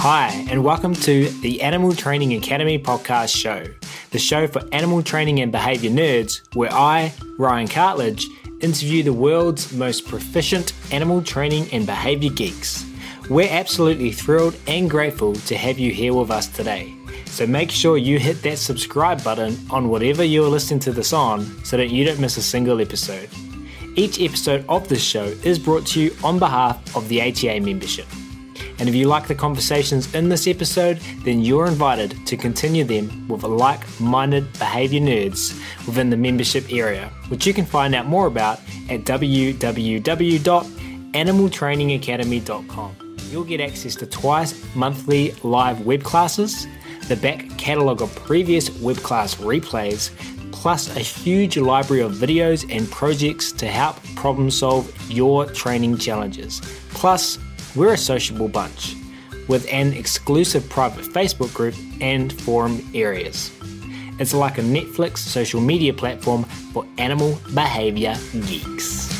Hi, and welcome to the Animal Training Academy podcast show, the show for animal training and behaviour nerds, where I, Ryan Cartledge, interview the world's most proficient animal training and behaviour geeks. We're absolutely thrilled and grateful to have you here with us today. So make sure you hit that subscribe button on whatever you're listening to this on so that you don't miss a single episode. Each episode of this show is brought to you on behalf of the ATA membership. And if you like the conversations in this episode, then you're invited to continue them with like-minded behaviour nerds within the membership area, which you can find out more about at www.animaltrainingacademy.com. You'll get access to twice monthly live web classes, the back catalogue of previous web class replays, plus a huge library of videos and projects to help problem solve your training challenges. Plus, we're a sociable bunch with an exclusive private Facebook group and forum areas. It's like a Netflix social media platform for animal behaviour geeks.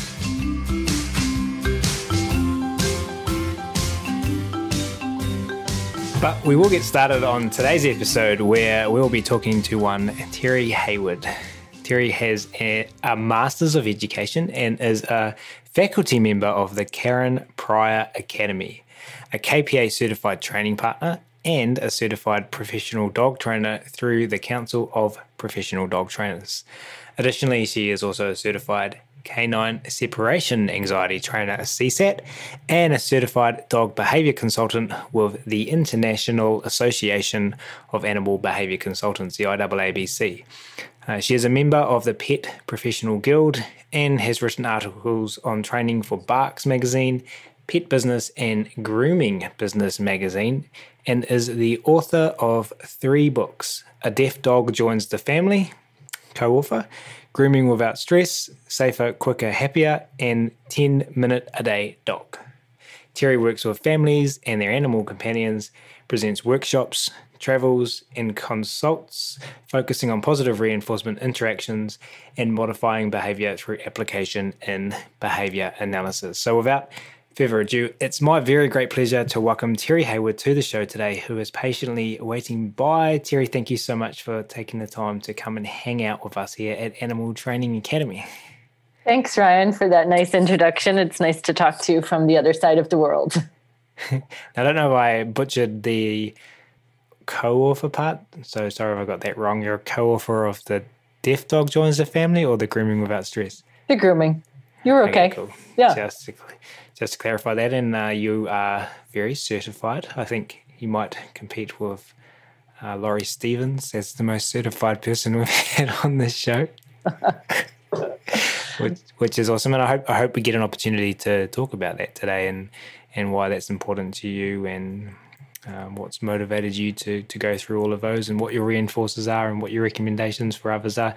But we will get started on today's episode where we'll be talking to one Terrie Hayward. Terrie has a Masters of Education and is a faculty member of the Karen Pryor Academy, a KPA certified training partner and a certified professional dog trainer through the Council of Professional Dog Trainers. Additionally, she is also a certified Canine Separation Anxiety Trainer, CSAT, and a certified dog behaviour consultant with the International Association of Animal Behaviour Consultants, the IAABC. She is a member of the Pet Professional Guild and has written articles on training for Barks Magazine, Pet Business and Grooming Business Magazine, and is the author of 3 books: A Deaf Dog Joins the Family, co-author, Grooming Without Stress, Safer, Quicker, Happier, and 10-Minute-a-Day Dog. Terrie works with families and their animal companions, presents workshops, travels, and consults, focusing on positive reinforcement interactions and modifying behaviour through application in behaviour analysis. So without further ado, it's my very great pleasure to welcome Terrie Hayward to the show today, who is patiently waiting by. Terrie, thank you so much for taking the time to come and hang out with us here at Animal Training Academy. Thanks, Ryan, for that nice introduction. It's nice to talk to you from the other side of the world. I don't know if I butchered the co-author part, so sorry if I got that wrong. You're a co-author of The Deaf Dog Joins the Family or The Grooming Without Stress? The grooming. You were okay. Cool. Yeah. Just to clarify that, and you are very certified. I think you might compete with Laurie Stevens as the most certified person we've had on this show, which is awesome. And I hope we get an opportunity to talk about that today and why that's important to you and what's motivated you to go through all of those and what your reinforcers are and what your recommendations for others are.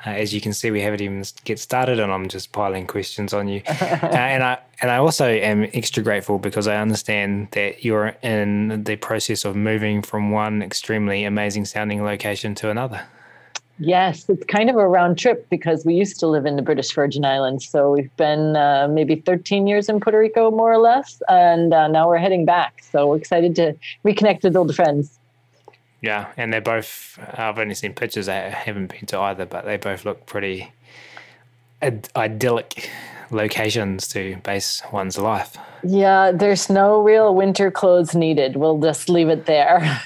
As you can see, we haven't even get started and I'm just piling questions on you. And I also am extra grateful because I understand that you're in the process of moving from one extremely amazing sounding location to another. Yes, it's kind of a round trip because we used to live in the British Virgin Islands. So we've been maybe 13 years in Puerto Rico, more or less. And now we're heading back. So we're excited to reconnect with old friends. Yeah, and they're both, I've only seen pictures. I haven't been to either, but they both look pretty idyllic locations to base one's life. Yeah, there's no real winter clothes needed. We'll just leave it there.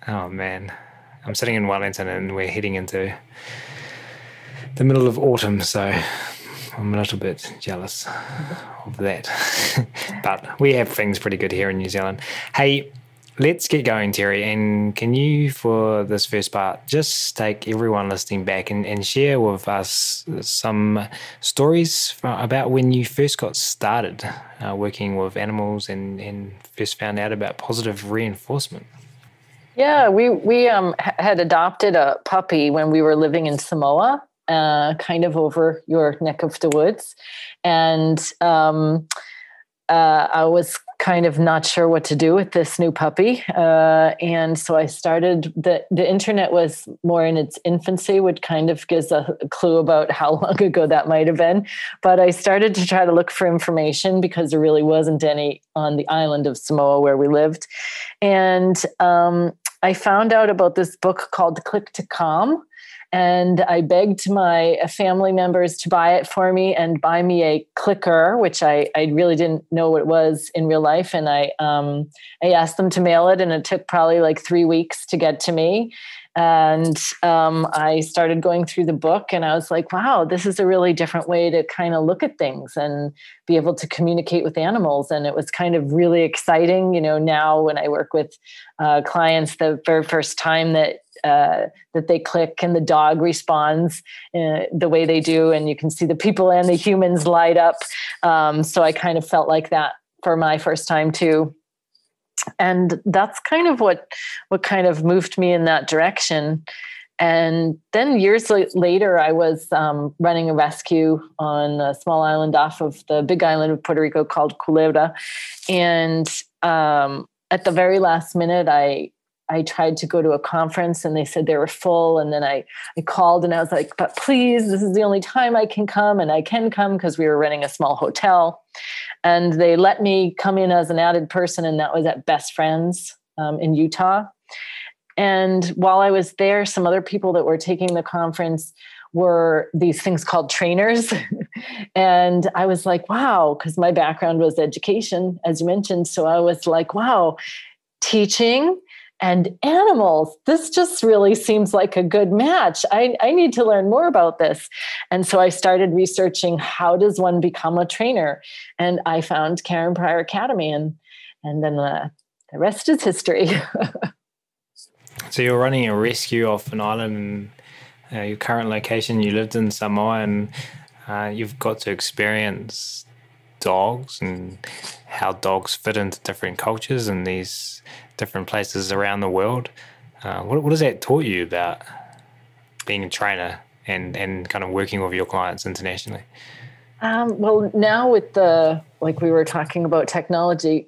Oh, man. I'm sitting in Wellington and we're heading into the middle of autumn, so I'm a little bit jealous of that. But we have things pretty good here in New Zealand. Hey, let's get going, Terrie. And can you, for this first part, just take everyone listening back and share with us some stories about when you first got started working with animals and first found out about positive reinforcement? Yeah, we had adopted a puppy when we were living in Samoa, kind of over your neck of the woods. And I was kind of not sure what to do with this new puppy. And so I started, the internet was more in its infancy, which kind of gives a clue about how long ago that might have been. But I started to try to look for information because there really wasn't any on the island of Samoa where we lived. And I found out about this book called Click to Calm. And I begged my family members to buy it for me and buy me a clicker, which I really didn't know what it was in real life. And I asked them to mail it, and it took probably like 3 weeks to get to me. And I started going through the book, and I was like, wow, this is a really different way to kind of look at things and be able to communicate with animals. And it was kind of really exciting. Now when I work with clients, the very first time that they click and the dog responds the way they do, and you can see the people and the humans light up. So I kind of felt like that for my first time too. And that's kind of what kind of moved me in that direction. And then years later, I was running a rescue on a small island off of the big island of Puerto Rico called Culebra. And at the very last minute, I tried to go to a conference, and they said they were full. And then I called, and I was like, but please, this is the only time I can come. And I can come because we were renting a small hotel. And they let me come in as an added person, and that was at Best Friends in Utah. And while I was there, some other people that were taking the conference were these things called trainers. And I was like, wow, because my background was education, as you mentioned. So I was like, wow, teaching and animals, this just really seems like a good match. I need to learn more about this. And so I started researching, how does one become a trainer? And I found Karen Pryor Academy, and then the rest is history. So you're running a rescue off an island in your current location. You lived in Samoa, and you've got to experience dogs and how dogs fit into different cultures and these different places around the world. What has that taught you about being a trainer and kind of working with your clients internationally? Well, now with like we were talking about technology,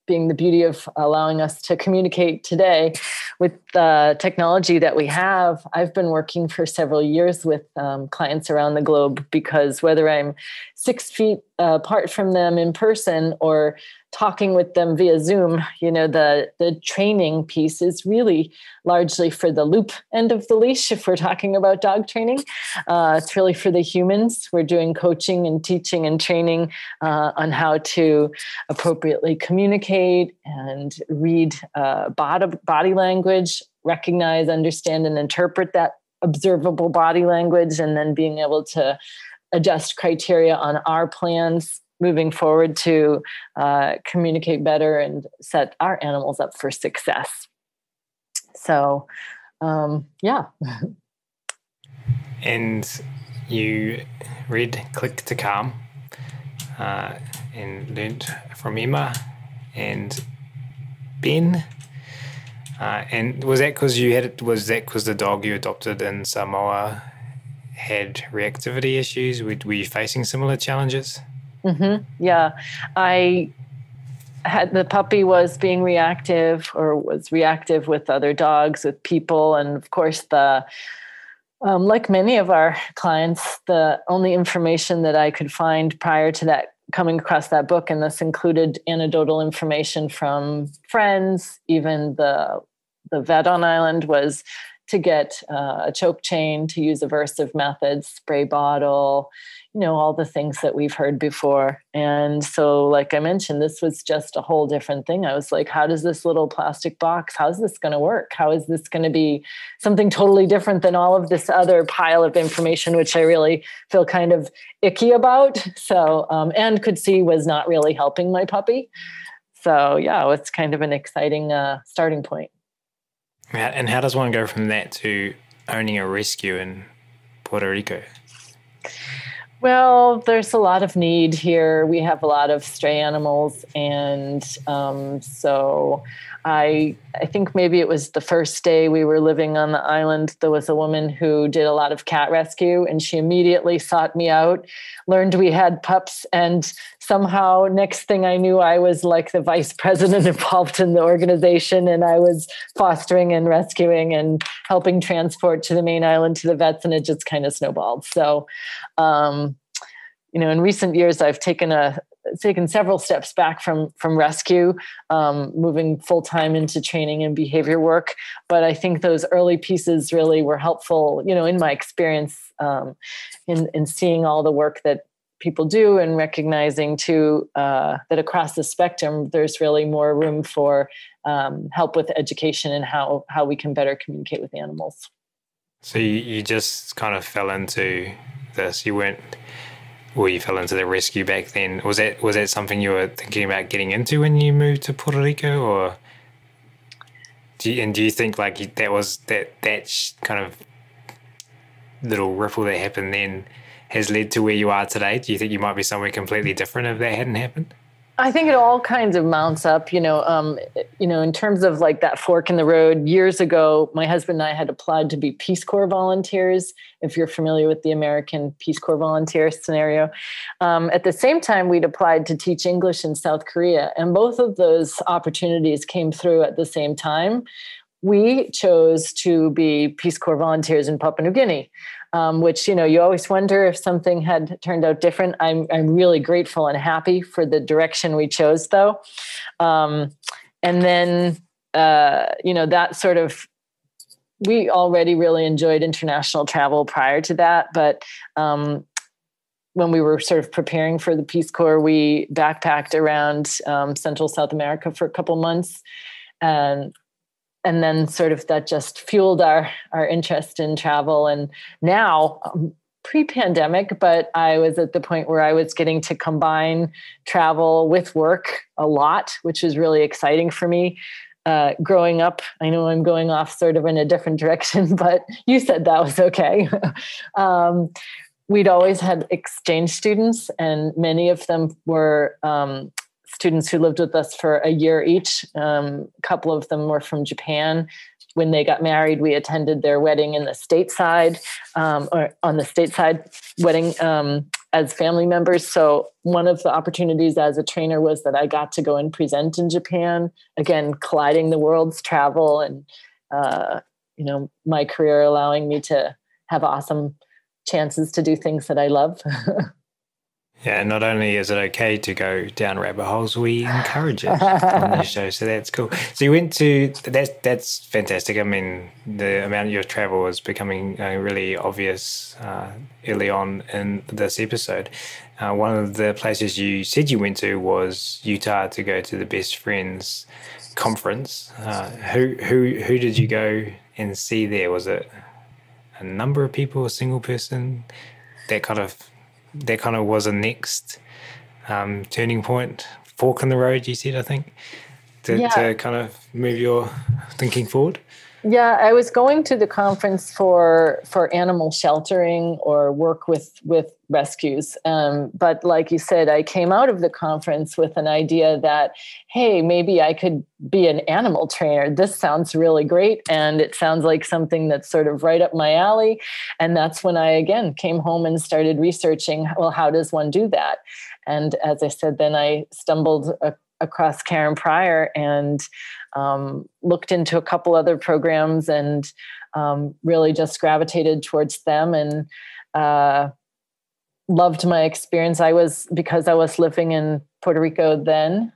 being the beauty of allowing us to communicate today with the technology that we have, I've been working for several years with clients around the globe, because whether I'm 6 feet apart from them in person or talking with them via Zoom, the training piece is really largely for the loop end of the leash. If we're talking about dog training, it's really for the humans. We're doing coaching and teaching and training on how to appropriately communicate and read body language, recognize, understand, and interpret that observable body language, and then being able to adjust criteria on our plans moving forward to communicate better and set our animals up for success. So, yeah. And you read Click to Calm and learned from Emma and Ben. And was that because the dog you adopted in Samoa had reactivity issues? Were you facing similar challenges? Mm-hmm. Yeah. The puppy was being reactive, or was reactive with other dogs, with people. And of course, like many of our clients, the only information that I could find prior to that, coming across that book, and this included anecdotal information from friends, even the vet on island, was to get a choke chain, to use aversive methods, spray bottle, all the things that we've heard before. And so, like I mentioned, this was just a whole different thing. I was like, how does this little plastic box, how's this going to work? How is this going to be something totally different than all of this other pile of information, which I really feel kind of icky about. So, and could see was not really helping my puppy. So yeah, it's kind of an exciting starting point. And how does one go from that to owning a rescue in Puerto Rico? Well, there's a lot of need here. We have a lot of stray animals, and so I think maybe it was the first day we were living on the island. There was a woman who did a lot of cat rescue, and she immediately sought me out, learned we had pups, and somehow next thing I knew, I was like the vice president involved in the organization, and I was fostering and rescuing and helping transport to the main island to the vets, and it just kind of snowballed. So, in recent years, I've taken several steps back from rescue, moving full time into training and behavior work. But I think those early pieces really were helpful, in my experience, in seeing all the work that people do and recognizing too that across the spectrum, there's really more room for help with education and how we can better communicate with animals. So you just kind of fell into this. You fell into the rescue back then. Was that something you were thinking about getting into when you moved to Puerto Rico, or do you think like that kind of little ripple that happened then has led to where you are today? Do you think you might be somewhere completely different if that hadn't happened? I think it all kinds of mounts up, in terms of like that fork in the road. Years ago, my husband and I had applied to be Peace Corps volunteers, if you're familiar with the American Peace Corps volunteer scenario. At the same time, we'd applied to teach English in South Korea, and both of those opportunities came through at the same time. We chose to be Peace Corps volunteers in Papua New Guinea. Which, you always wonder if something had turned out different. I'm really grateful and happy for the direction we chose, though. And then, that sort of, we already really enjoyed international travel prior to that. But when we were sort of preparing for the Peace Corps, we backpacked around Central South America for a couple months. And then sort of that just fueled our interest in travel. And now, pre-pandemic, but I was at the point where I was getting to combine travel with work a lot, which was really exciting for me. Growing up, I know I'm going off sort of in a different direction, but you said that was okay. We'd always had exchange students, and many of them were students who lived with us for a year each. A couple of them were from Japan. When they got married, we attended their wedding in the stateside, or on the stateside wedding as family members. So one of the opportunities as a trainer was that I got to go and present in Japan, again, colliding the world's travel and, my career allowing me to have awesome chances to do things that I love. Yeah, not only is it okay to go down rabbit holes, we encourage it on the show, so that's cool. So you went to, that's fantastic. I mean, the amount of your travel was becoming really obvious early on in this episode. One of the places you said you went to was Utah to go to the Best Friends conference. Who did you go and see there? Was it a number of people, a single person? That kind of was a next turning point, fork in the road, you said, I think, to kind of move your thinking forward? Yeah, I was going to the conference for animal sheltering or work with rescues. But like you said, I came out of the conference with an idea that, hey, maybe I could be an animal trainer. This sounds really great. And it sounds like something that's sort of right up my alley. And that's when I, again, came home and started researching, well, how does one do that? And as I said, then I stumbled across Karen Pryor and looked into a couple other programs and really just gravitated towards them and loved my experience. Because I was living in Puerto Rico then.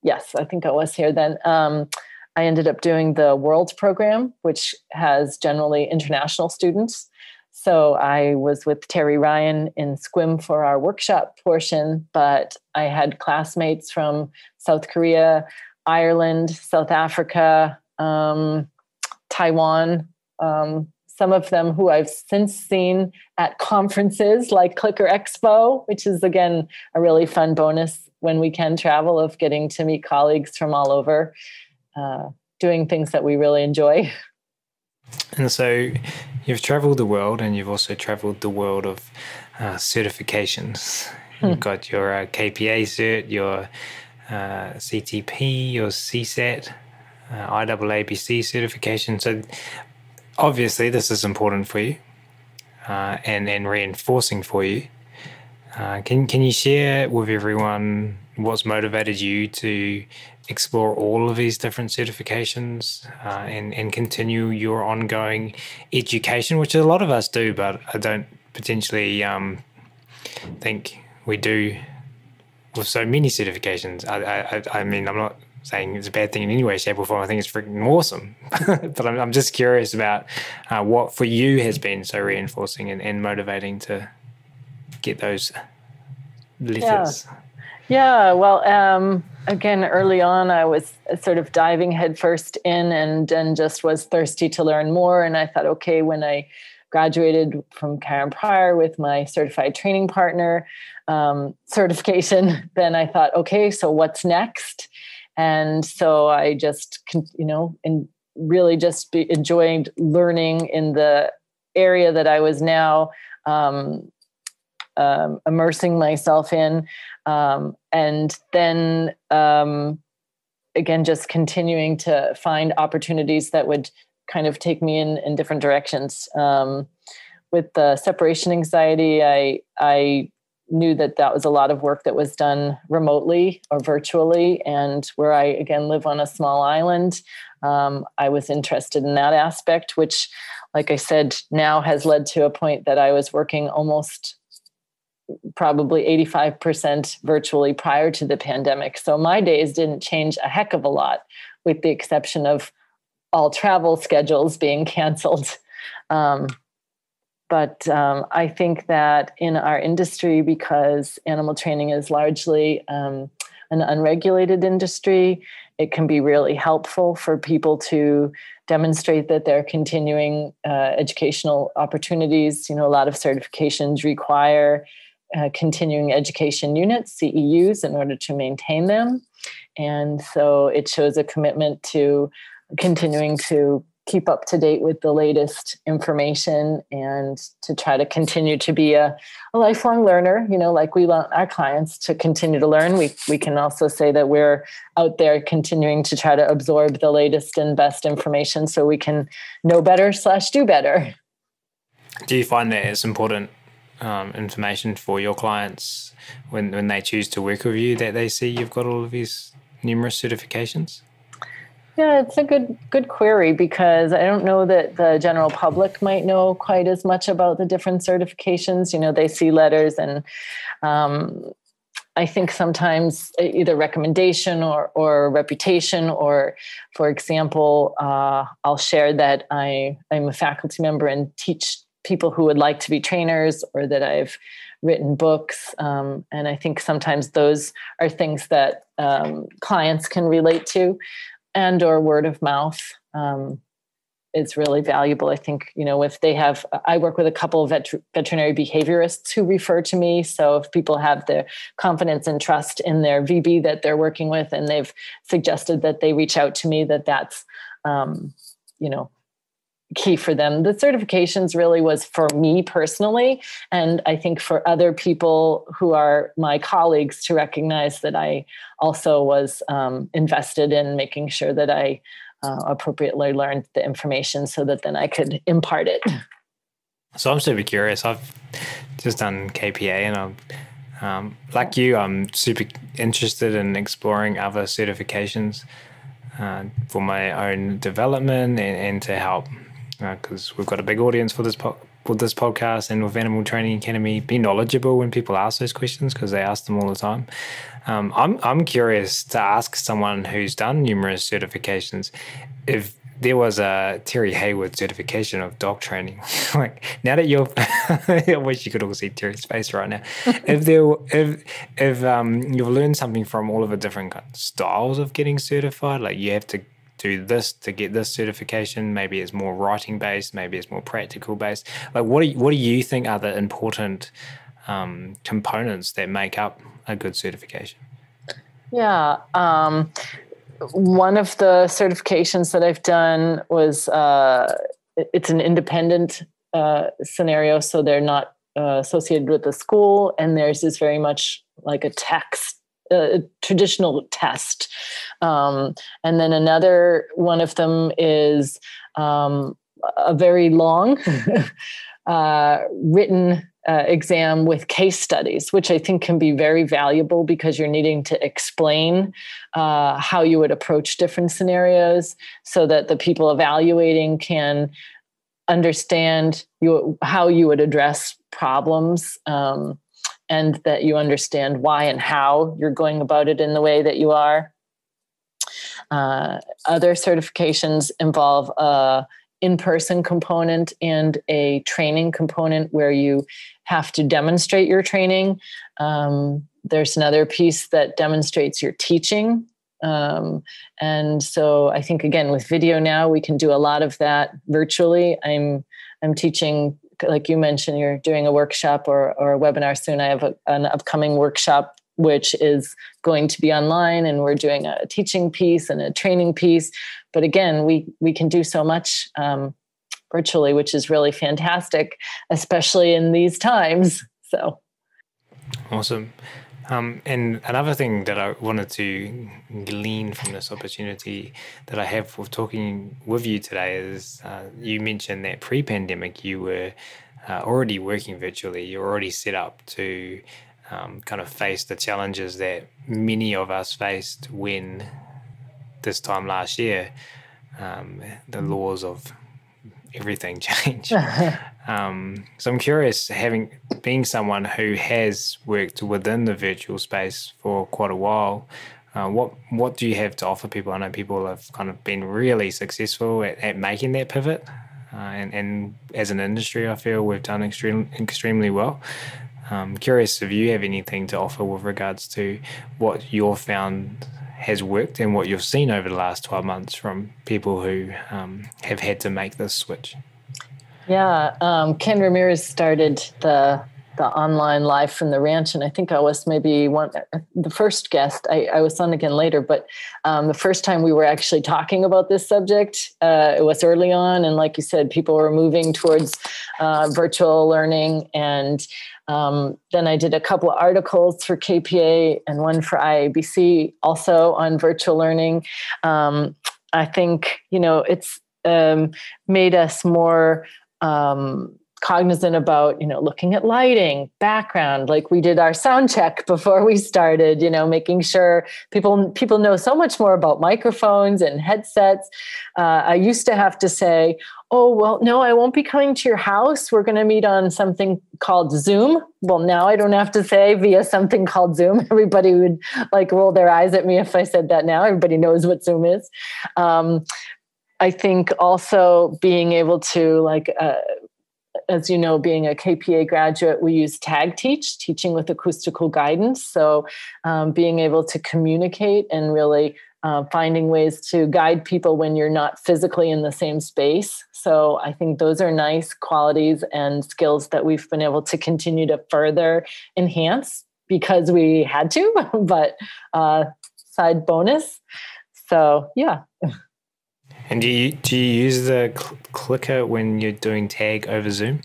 Yes, I think I was here then. I ended up doing the World program, which has generally international students. So I was with Terrie Ryan in Squim for our workshop portion, but I had classmates from South Korea, Ireland, South Africa, Taiwan, some of them who I've since seen at conferences like Clicker Expo, which is, again, a really fun bonus when we can travel, of getting to meet colleagues from all over, doing things that we really enjoy. And so you've traveled the world, and you've also traveled the world of certifications. You've got your KPA cert, your CTP, your CSAT, IAABC certification. So obviously this is important for you and reinforcing for you. Can you share with everyone what's motivated you to explore all of these different certifications and continue your ongoing education, which a lot of us do, but I don't potentially think we do with so many certifications. I mean, I'm not saying it's a bad thing in any way, shape, or form. I think it's freaking awesome. But I'm just curious about what for you has been so reinforcing and motivating to get those letters. Yeah, well, again, early on, I was sort of diving headfirst in and just was thirsty to learn more. And I thought, okay, when I graduated from Karen Pryor with my certified training partner certification, then I thought, okay, so what's next? And so I just, and really just enjoyed learning in the area that I was now immersing myself in. And then, again, just continuing to find opportunities that would kind of take me in different directions. With the separation anxiety, I knew that was a lot of work that was done remotely or virtually. And where I, again, live on a small island, I was interested in that aspect, which, like I said, now has led to a point that I was working almost probably 85% virtually prior to the pandemic. So my days didn't change a heck of a lot, with the exception of all travel schedules being canceled. But I think that in our industry, because animal training is largely an unregulated industry, it can be really helpful for people to demonstrate that they're continuing educational opportunities. A lot of certifications require continuing education units, CEUs, in order to maintain them. And so it shows a commitment to continuing to keep up to date with the latest information and to try to continue to be a lifelong learner. Like we want our clients to continue to learn. We can also say that we're out there continuing to try to absorb the latest and best information so we can know better / do better. Do you find that it's important information for your clients when they choose to work with you, that they see you've got all of these numerous certifications? Yeah, it's a good query, because I don't know that the general public might know quite as much about the different certifications. They see letters, and I think sometimes either recommendation or reputation, or, for example, I'll share that I'm a faculty member and teach people who would like to be trainers, or that I've written books. And I think sometimes those are things that clients can relate to, and or word of mouth is really valuable. I think, if they have, I work with a couple of veterinary behaviorists who refer to me. So if people have the confidence and trust in their VB that they're working with, and they've suggested that they reach out to me, that's, key for them. The certifications really was for me personally. And I think for other people who are my colleagues to recognize that I also was invested in making sure that I appropriately learned the information so that then I could impart it. So I'm super curious. I've just done KPA, and I'm like you, I'm super interested in exploring other certifications for my own development and to help, because we've got a big audience for this podcast, and with Animal Training Academy, be knowledgeable when people ask those questions, because they ask them all the time. I'm curious to ask someone who's done numerous certifications if there was a Terrie Hayward certification of dog training. Like, now that I wish you could all see Terrie's face right now. If you've learned something from all of the different styles of getting certified, like you have to do this to get this certification. Maybe it's more writing based, maybe it's more practical based. Like, what do you think are the important components that make up a good certification? Yeah. One of the certifications that I've done was it's an independent scenario, so they're not associated with the school, and theirs is very much like a traditional test. And then another one of them is a very long written exam with case studies, which I think can be very valuable because you're needing to explain how you would approach different scenarios so that the people evaluating can understand how you would address problems, and that you understand why and how you're going about it in the way that you are. Other certifications involve a in-person component and a training component where you have to demonstrate your training. There's another piece that demonstrates your teaching. And so I think, again, with video now, we can do a lot of that virtually. I'm teaching, like you mentioned, you're doing a workshop or a webinar soon. I have an upcoming workshop which is going to be online, and we're doing a teaching piece and a training piece. But again, we can do so much virtually, which is really fantastic, especially in these times. So awesome. And another thing that I wanted to glean from this opportunity that I have for talking with you today is you mentioned that pre-pandemic you were already working virtually. You're already set up to kind of face the challenges that many of us faced when this time last year the laws of everything changed. So I'm curious, being someone who has worked within the virtual space for quite a while, what do you have to offer people? I know people have kind of been really successful at making that pivot, and as an industry, I feel we've done extremely well. Curious if you have anything to offer with regards to what you've found has worked and what you've seen over the last 12 months from people who have had to make this switch. Yeah, Ken Ramirez started the online live from the ranch, and I think I was maybe the first guest. I was on again later, but the first time we were actually talking about this subject, it was early on, and like you said, people were moving towards virtual learning, and then I did a couple of articles for KPA and one for IABC also on virtual learning. I think, it's made us more cognizant about, looking at lighting, background, like we did our sound check before we started, making sure people know so much more about microphones and headsets. I used to have to say, oh, well, no, I won't be coming to your house. We're going to meet on something called Zoom. Well, now I don't have to say via something called Zoom. Everybody would roll their eyes at me if I said that now. Everybody knows what Zoom is. I think also being able to as you know, being a KPA graduate, we use tag teaching with acoustical guidance. So being able to communicate and really finding ways to guide people when you're not physically in the same space. So I think those are nice qualities and skills that we've been able to continue to further enhance because we had to, but side bonus. So, yeah. And do you use the clicker when you're doing tag over Zoom?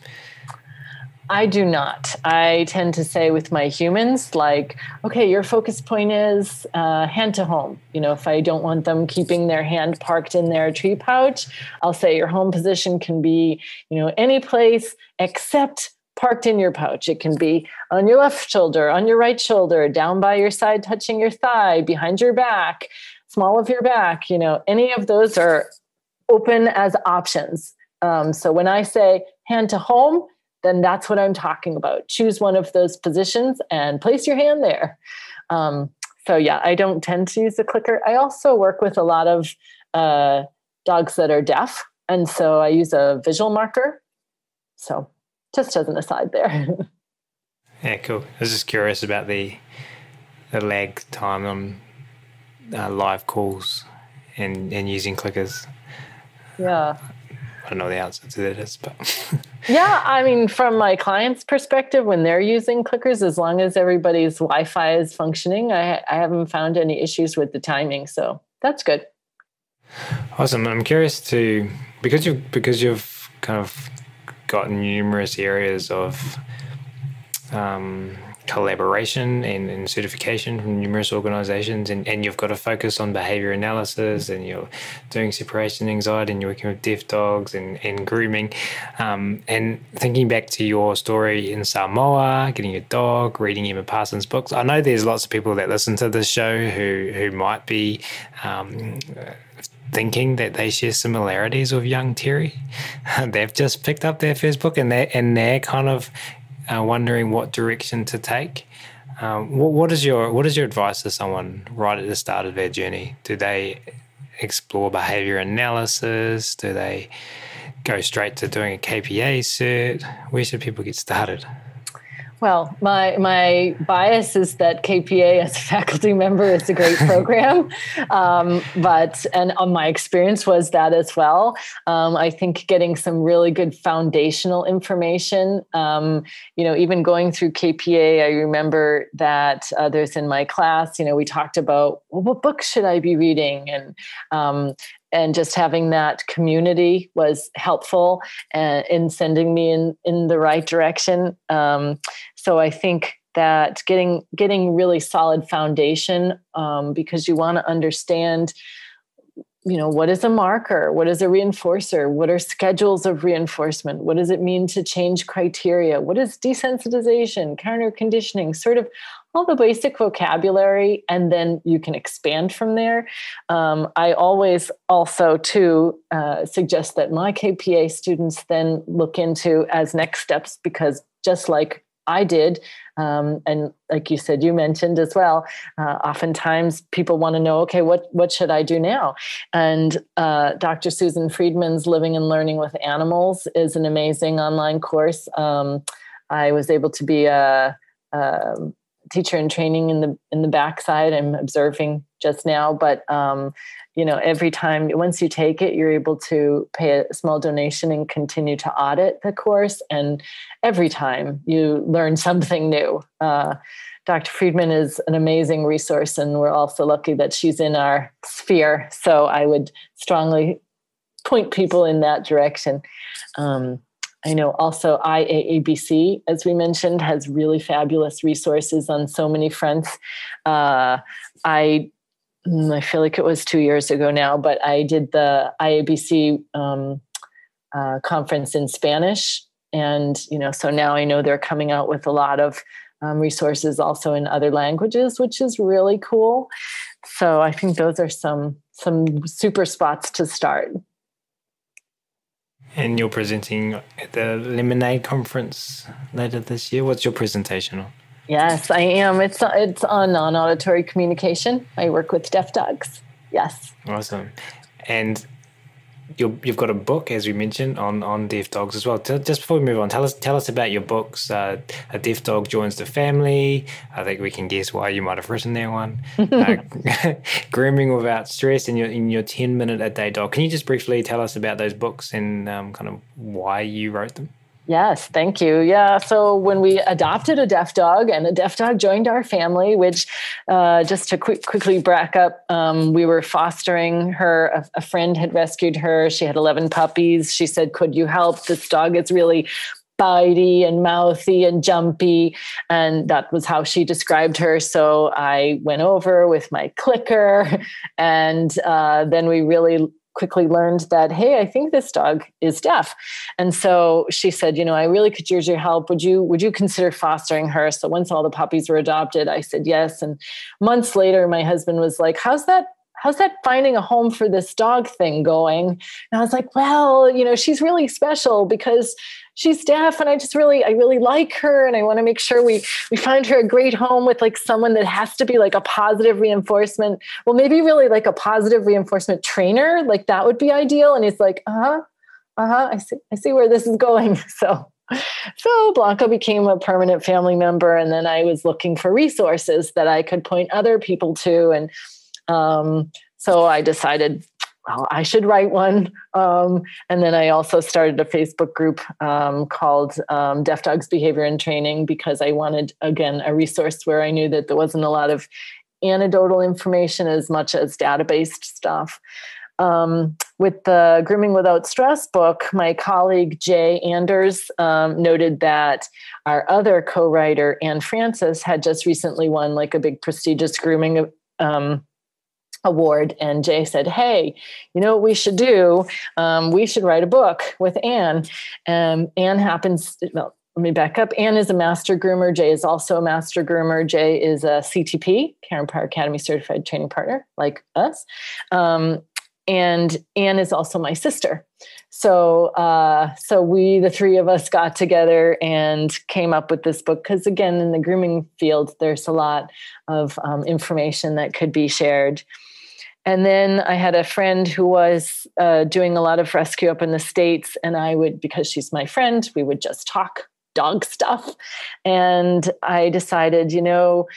I do not. I tend to say with my humans, okay, your focus point is hand to home. If I don't want them keeping their hand parked in their tree pouch, I'll say your home position can be, any place except parked in your pouch. It can be on your left shoulder, on your right shoulder, down by your side, touching your thigh, behind your back, small of your back. Any of those are open as options. So when I say hand to home, then that's what I'm talking about. Choose one of those positions and place your hand there. So yeah, I don't tend to use the clicker. I also work with a lot of dogs that are deaf. And so I use a visual marker. So just as an aside there. Yeah, cool. I was just curious about the lag time on live calls and using clickers. Yeah. I don't know the answer to that is, but yeah, I mean, from my client's perspective, when they're using clickers, as long as everybody's Wi-Fi is functioning, I haven't found any issues with the timing. So that's good. Awesome. I'm curious because you've kind of got numerous areas of collaboration and certification from numerous organizations, and you've got to focus on behavior analysis, and you're doing separation anxiety, and you're working with deaf dogs and grooming. And thinking back to your story in Samoa, getting a dog, reading Emma Parsons' books, I know there's lots of people that listen to this show who might be thinking that they share similarities with young Terrie. They've just picked up their first book, and they're kind of wondering what direction to take. What is your advice to someone right at the start of their journey? Do they explore behavior analysis? Do they go straight to doing a KPA cert? Where should people get started? Well, my bias is that KPA as a faculty member is a great program, but my experience was that as well. I think getting some really good foundational information, even going through KPA, I remember that others in my class, we talked about, well, what books should I be reading? And just having that community was helpful in sending me in the right direction. So I think that getting really solid foundation, because you want to understand, what is a marker? What is a reinforcer? What are schedules of reinforcement? What does it mean to change criteria? What is desensitization, counter conditioning, sort of all the basic vocabulary, and then you can expand from there. I always also too suggest that my KPA students then look into as next steps, because just like I did, and like you said, you mentioned as well, oftentimes people want to know, okay, what should I do now? And Dr. Susan Friedman's Living and Learning with Animals is an amazing online course. I was able to be a teacher in training in the backside. I'm observing just now, but every time, once you take it, you're able to pay a small donation and continue to audit the course. And every time you learn something new. Dr. Friedman is an amazing resource, and we're also lucky that she's in our sphere. So I would strongly point people in that direction. I know also IAABC, as we mentioned, has really fabulous resources on so many fronts. I feel like it was 2 years ago now, but I did the IABC conference in Spanish. And, so now I know they're coming out with a lot of resources also in other languages, which is really cool. So I think those are some super spots to start. And you're presenting at the Lemonade Conference later this year. What's your presentation on? Yes, I am. It's on non-auditory communication. I work with deaf dogs. Yes. Awesome. And you've got a book, as we mentioned, on deaf dogs as well. Just before we move on, tell us about your books. A Deaf Dog Joins the Family. I think we can guess why you might have written that one. Grooming Without Stress, and your 10-minute a day dog. Can you just briefly tell us about those books and kind of why you wrote them? Yes, thank you. Yeah, so when we adopted a deaf dog, and a deaf dog joined our family, which just to quickly back up, we were fostering her. A friend had rescued her. She had 11 puppies. She said, "Could you help? This dog is really bitey and mouthy and jumpy." And that was how she described her. So I went over with my clicker, and then we really quickly learned that, hey, I think this dog is deaf. And so she said, I really could use your help. Would you consider fostering her? So once all the puppies were adopted, I said yes. And months later, my husband was like, how's that finding a home for this dog thing going? And I was like, well, she's really special because she's deaf, and I really like her, and I want to make sure we find her a great home with like someone that has to be like a positive reinforcement. Well, maybe really like a positive reinforcement trainer, like that would be ideal. And he's like, I see where this is going. So Blanca became a permanent family member, and then I was looking for resources that I could point other people to, and so I decided, well, I should write one. And then I also started a Facebook group called Deaf Dogs Behavior and Training, because I wanted, again, a resource where I knew that there wasn't a lot of anecdotal information as much as data-based stuff. with the Grooming Without Stress book, my colleague Jay Anders noted that our other co-writer, Anne Francis, had just recently won like a big prestigious grooming award. And Jay said, hey, you know what we should do? We should write a book with Anne. Anne happens, well, let me back up. Anne is a master groomer. Jay is also a master groomer. Jay is a CTP, Karen Parr Academy Certified Training Partner, like us. And Anne is also my sister. So we, the three of us, got together and came up with this book. Because again, in the grooming field, there's a lot of information that could be shared. And then I had a friend who was doing a lot of rescue up in the States, and I would, because she's my friend, we would just talk dog stuff. And I decided, you know,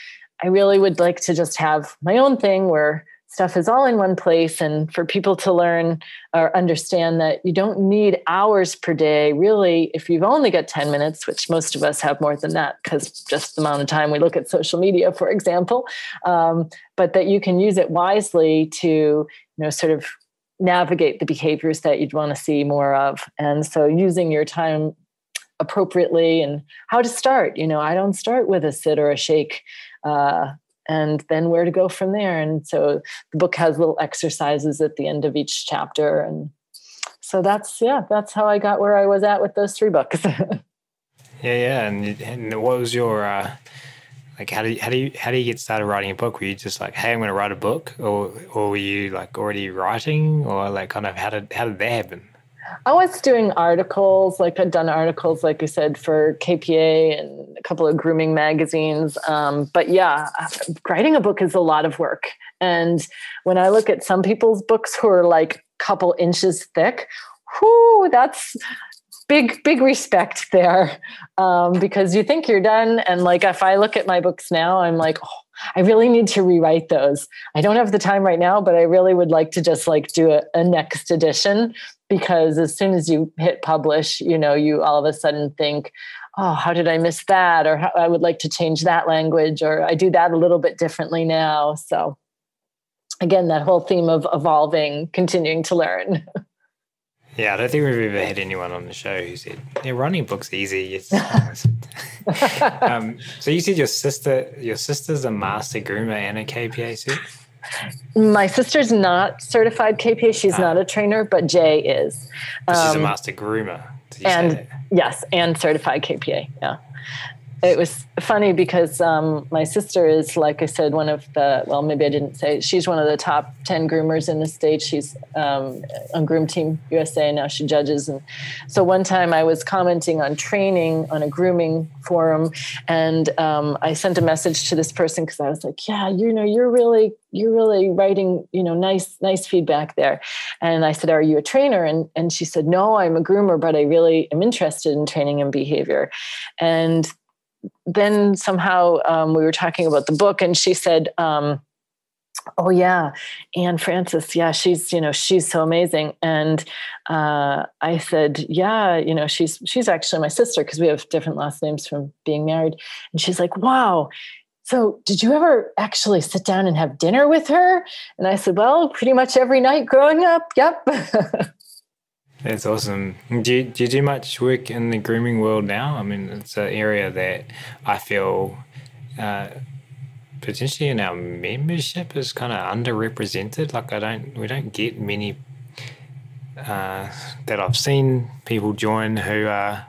I really would like to just have my own thing where stuff is all in one place, and for people to learn or understand that you don't need hours per day. Really, if you've only got 10 minutes, which most of us have more than that because just the amount of time we look at social media, for example, but that you can use it wisely to, you know, sort of navigate the behaviors that you'd want to see more of. And so using your time appropriately and how to start, you know, I don't start with a sit or a shake, and then where to go from there. And so the book has little exercises at the end of each chapter. And so that's how I got where I was at with those 3 books. Yeah. And what was your, like, how do you get started writing a book? Were you just like, hey, I'm going to write a book, or were you like already writing, or like kind of how did that happen? I was doing articles, like I'd done articles, like I said, for KPA and a couple of grooming magazines. But yeah, writing a book is a lot of work. And when I look at some people's books who are like a couple inches thick, whoo, that's big respect there. Because you think you're done. And like, if I look at my books now, I'm like, oh, I really need to rewrite those. I don't have the time right now, but I really would like to just like do a next edition, because as soon as you hit publish, you know, you all of a sudden think, oh, how did I miss that? Or how, I would like to change that language, or I do that a little bit differently now. So again, that whole theme of evolving, continuing to learn. Yeah, I don't think we've ever had anyone on the show who said, yeah, writing a book's easy. It's so you said your sister's a master groomer and a KPA cert? My sister's not certified KPA. She's not a trainer, but Jay is. She's a master groomer. Did you say that? Yes, and certified KPA, yeah. It was funny because my sister is, like I said, one of the, well, maybe I didn't say, she's one of the top 10 groomers in the state. She's on Groom Team USA, now she judges. And so one time I was commenting on training on a grooming forum, and I sent a message to this person because I was like, yeah, you know, you're really writing, you know, nice feedback there. And I said, are you a trainer? And she said, no, I'm a groomer, but I really am interested in training and behavior. And then somehow we were talking about the book, and she said, oh yeah, Anne Francis. Yeah. She's so amazing. And I said, yeah, you know, she's actually my sister, because we have different last names from being married. And she's like, wow. So did you ever actually sit down and have dinner with her? And I said, well, pretty much every night growing up. Yep. That's awesome. Do you do much work in the grooming world now? I mean, it's an area that I feel potentially in our membership is kind of underrepresented. Like we don't get many that I've seen people join who are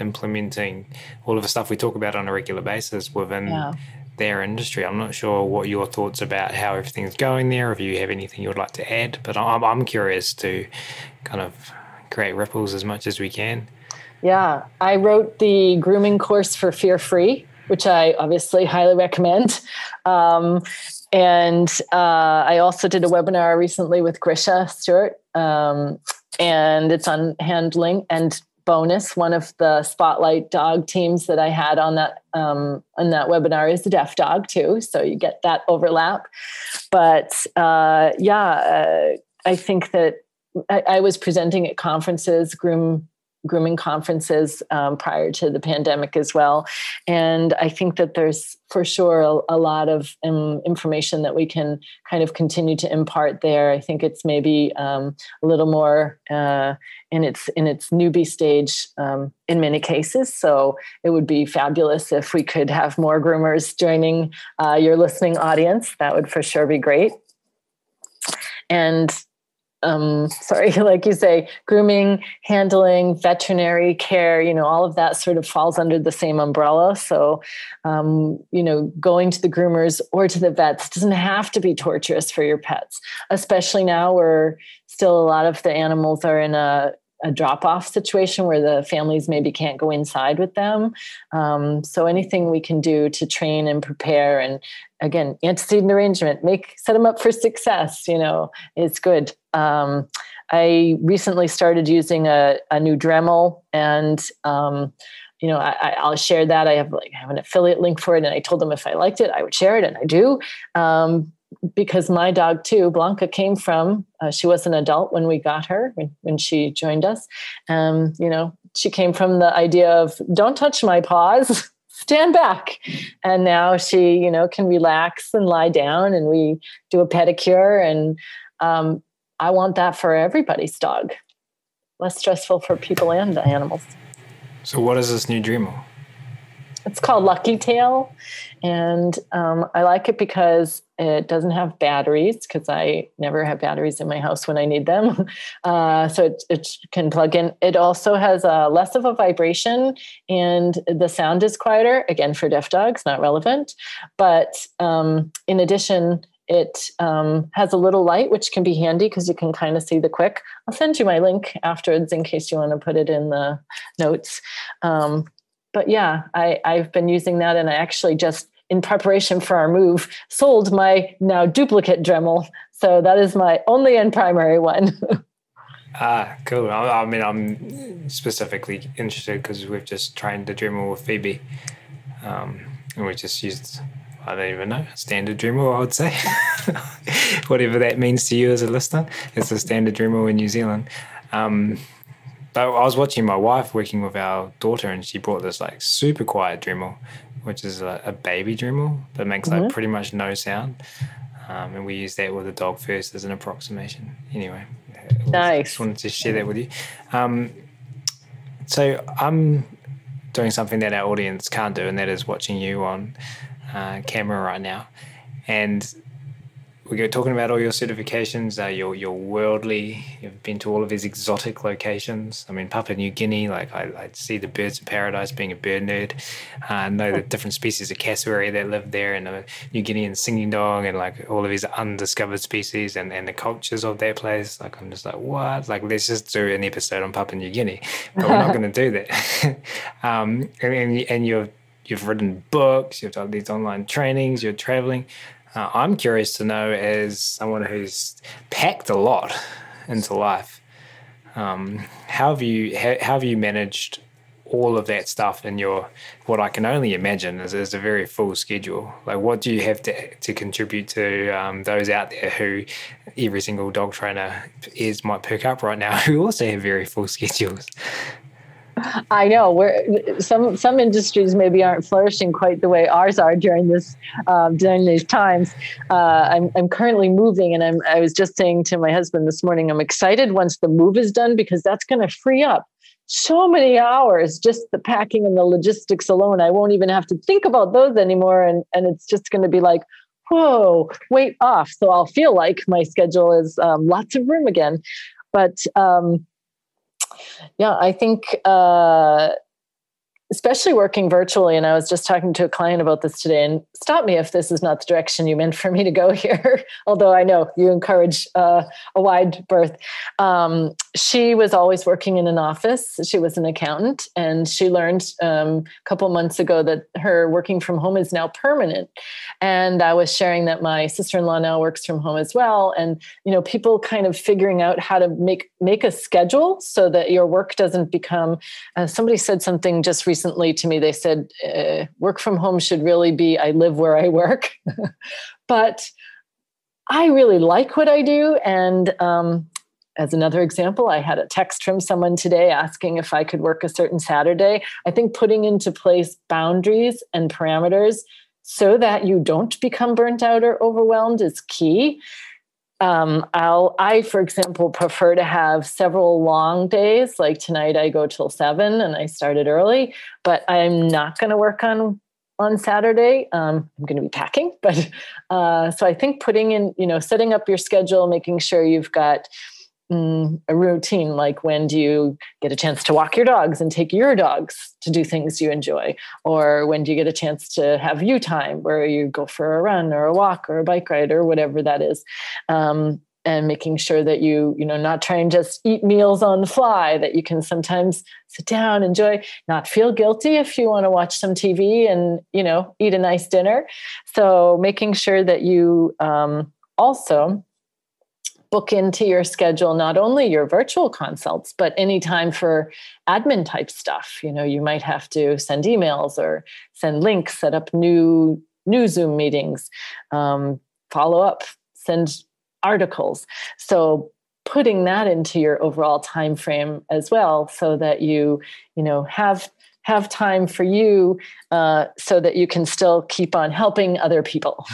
implementing all of the stuff we talk about on a regular basis within their industry. I'm not sure what your thoughts about how everything's going there, if you have anything you would like to add, but I'm curious to kind of create ripples as much as we can. Yeah, I wrote the grooming course for Fear Free, which I obviously highly recommend. And I also did a webinar recently with Grisha Stewart, and it's on handling. And bonus, one of the spotlight dog teams that I had on that webinar is the deaf dog too. So you get that overlap. But I think that I was presenting at conferences, groom grooming conferences prior to the pandemic as well. And I think that there's for sure a lot of information that we can kind of continue to impart there. I think it's maybe a little more in its newbie stage in many cases. So it would be fabulous if we could have more groomers joining your listening audience. That would for sure be great. And like you say, grooming, handling, veterinary care, all of that sort of falls under the same umbrella. So, going to the groomers or to the vets doesn't have to be torturous for your pets, especially now where still a lot of the animals are in a drop-off situation where the families maybe can't go inside with them. So anything we can do to train and prepare, and again, antecedent arrangement, set them up for success, it's good. I recently started using a new Dremel, and I'll share that. I have an affiliate link for it, and I told them if I liked it, I would share it, and I do. Because my dog too, Blanca, came from, she was an adult when we got her, when she joined us. She came from the idea of don't touch my paws, stand back. And now she, can relax and lie down, and we do a pedicure. And I want that for everybody's dog. Less stressful for people and the animals. So what is this new Dremel? It's called Lucky Tail. And I like it because it doesn't have batteries, because I never have batteries in my house when I need them. So it can plug in. It also has less of a vibration, and the sound is quieter. Again, for deaf dogs, not relevant. But in addition, it has a little light, which can be handy because you can kind of see the quick. I'll send you my link afterwards in case you want to put it in the notes. But yeah, I've been using that, and I actually just, in preparation for our move, sold my now duplicate Dremel. So that is my only and primary one. Cool. I mean, I'm specifically interested because we've just trained the Dremel with Phoebe. And we just used, I don't even know, a standard Dremel, I would say. Whatever that means to you as a listener. It's a standard Dremel in New Zealand. But I was watching my wife working with our daughter, and she brought this super quiet Dremel, which is a baby Dremel that makes pretty much no sound. And we use that with the dog first as an approximation. Anyway, nice. Just wanted to share that with you. So I'm doing something that our audience can't do, and that is watching you on camera right now. And we go talking about all your certifications, you're worldly, you've been to all of these exotic locations. I mean, Papua New Guinea, I see the birds of paradise, being a bird nerd. I know the different species of cassowary that live there, and the New Guinean singing dog, and all of these undiscovered species and the cultures of that place. I'm just what? Let's just do an episode on Papua New Guinea. But we're not going to do that. And you've written books, you've done these online trainings, you're traveling. I'm curious to know, as someone who's packed a lot into life, how have you managed all of that stuff in your, what I can only imagine is a very full schedule? What do you have to contribute to those out there who every single dog trainer ears might perk up right now, who also have very full schedules? I know some industries maybe aren't flourishing quite the way ours are during these times. I'm currently moving, and I was just saying to my husband this morning, I'm excited once the move is done, because that's going to free up so many hours, just the packing and the logistics alone. I won't even have to think about those anymore. And it's just going to be whoa, weight off. So I'll feel like my schedule is lots of room again. But yeah, I think especially working virtually, and I was just talking to a client about this today, and stop me if this is not the direction you meant for me to go here, although I know you encourage a wide berth. She was always working in an office. She was an accountant, and she learned a couple months ago that her working from home is now permanent. And I was sharing that my sister-in-law now works from home as well. And, people kind of figuring out how to make a schedule so that your work doesn't become, somebody said something just recently to me. They said, work from home should really be, I live where I work. But I really like what I do. And As another example, I had a text from someone today asking if I could work a certain Saturday. I think putting into place boundaries and parameters so that you don't become burnt out or overwhelmed is key. I, for example, prefer to have several long days. Like tonight, I go till 7 and I started early, but I'm not going to work on Saturday. I'm going to be packing, but so I think putting in, setting up your schedule, making sure you've got a routine, like when do you get a chance to walk your dogs and take your dogs to do things you enjoy? Or when do you get a chance to have you time where you go for a run or a walk or a bike ride or whatever that is? And making sure that you not try and just eat meals on the fly, that you can sometimes sit down, enjoy, not feel guilty if you want to watch some TV and, eat a nice dinner. So making sure that you also book into your schedule not only your virtual consults, but any time for admin type stuff. You might have to send emails or send links, set up new Zoom meetings, follow up, send articles. So putting that into your overall time frame as well, so that you have time for you, so that you can still keep on helping other people.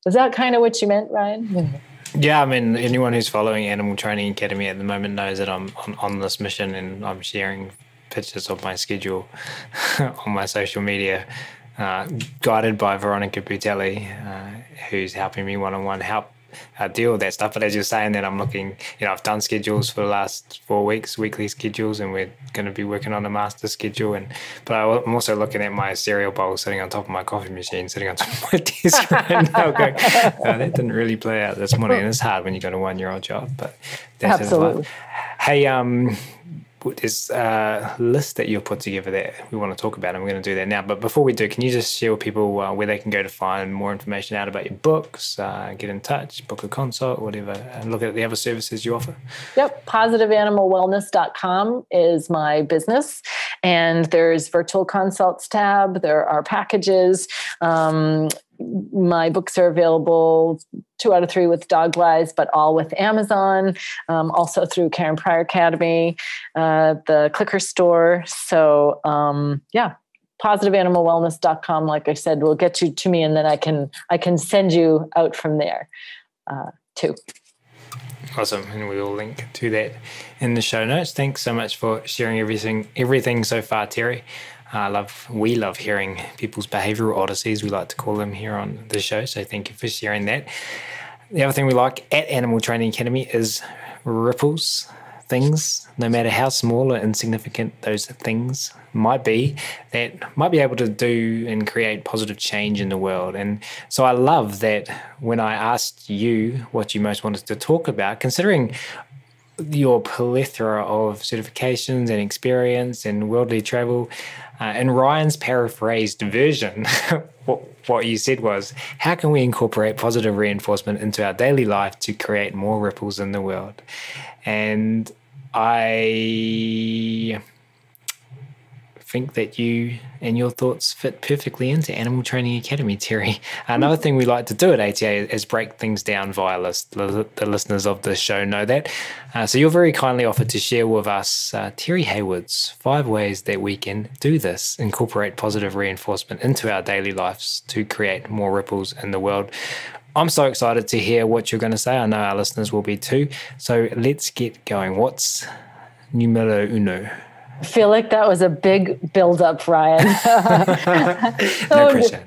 Is that kind of what you meant, Ryan? Yeah, I mean, anyone who's following Animal Training Academy at the moment knows that I'm on this mission, and I'm sharing pictures of my schedule on my social media, guided by Veronica Butelli, who's helping me one-on-one help deal with that stuff. But as you're saying that, I'm looking, I've done schedules for the last 4 weeks, weekly schedules, and we're going to be working on a master schedule. But I'm also looking at my cereal bowl sitting on top of my coffee machine, sitting on top of my desk right now, going, that didn't really play out this morning. And it's hard when you've got a 1-year-old job, but that's absolutely. Hey, there's a list that you've put together that we want to talk about, and we're going to do that now. But before we do, can you just share with people where they can go to find more information out about your books, get in touch, book a consult, whatever, and look at the other services you offer? Yep. PositiveAnimalWellness.com is my business. And there's virtual consults tab. There are packages. My books are available 2 out of 3 with Dogwise, but all with Amazon, also through Karen Pryor Academy, the Clicker store. So positiveanimalwellness.com, like I said, will get you to me, and then I can send you out from there too. Awesome. And we will link to that in the show notes. Thanks so much for sharing everything so far, Terrie. We love hearing people's behavioral odysseys, we like to call them here on the show. So thank you for sharing that. The other thing we like at Animal Training Academy is ripples, things, no matter how small or insignificant those things might be, that might be able to do and create positive change in the world. And so I love that when I asked you what you most wanted to talk about, considering your plethora of certifications and experience and worldly travel, in Ryan's paraphrased version, what you said was, how can we incorporate positive reinforcement into our daily life to create more ripples in the world? And I think that you and your thoughts fit perfectly into Animal Training Academy, Terrie. Another thing we like to do at ATA is break things down via list. The listeners of the show know that. So you're very kindly offered to share with us Terrie Hayward's 5 ways that we can do this, incorporate positive reinforcement into our daily lives to create more ripples in the world. I'm so excited to hear what you're going to say. I know our listeners will be too. So let's get going. What's numero uno? I feel like that was a big build-up, Ryan. No pressure.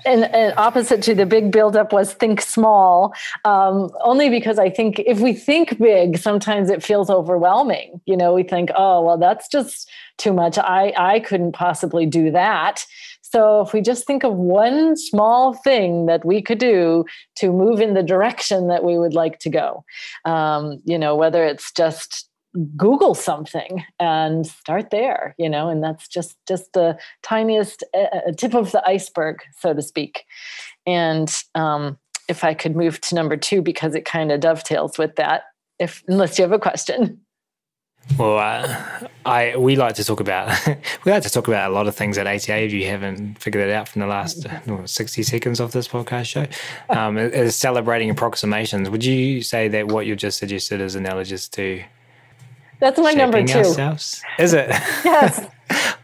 And opposite to the big build-up was think small, only because I think if we think big, sometimes it feels overwhelming. We think, oh, well, that's just too much. I couldn't possibly do that. So if we just think of one small thing that we could do to move in the direction that we would like to go, whether it's just Google something and start there, and that's just the tiniest tip of the iceberg, so to speak. And if I could move to number 2, because it kind of dovetails with that, unless you have a question. Well, we like to talk about a lot of things at ATA. If you haven't figured it out from the last 60 seconds of this podcast show, is celebrating approximations. Would you say that what you just suggested is analogous to that's my number 2 ourselves? Is it? Yes.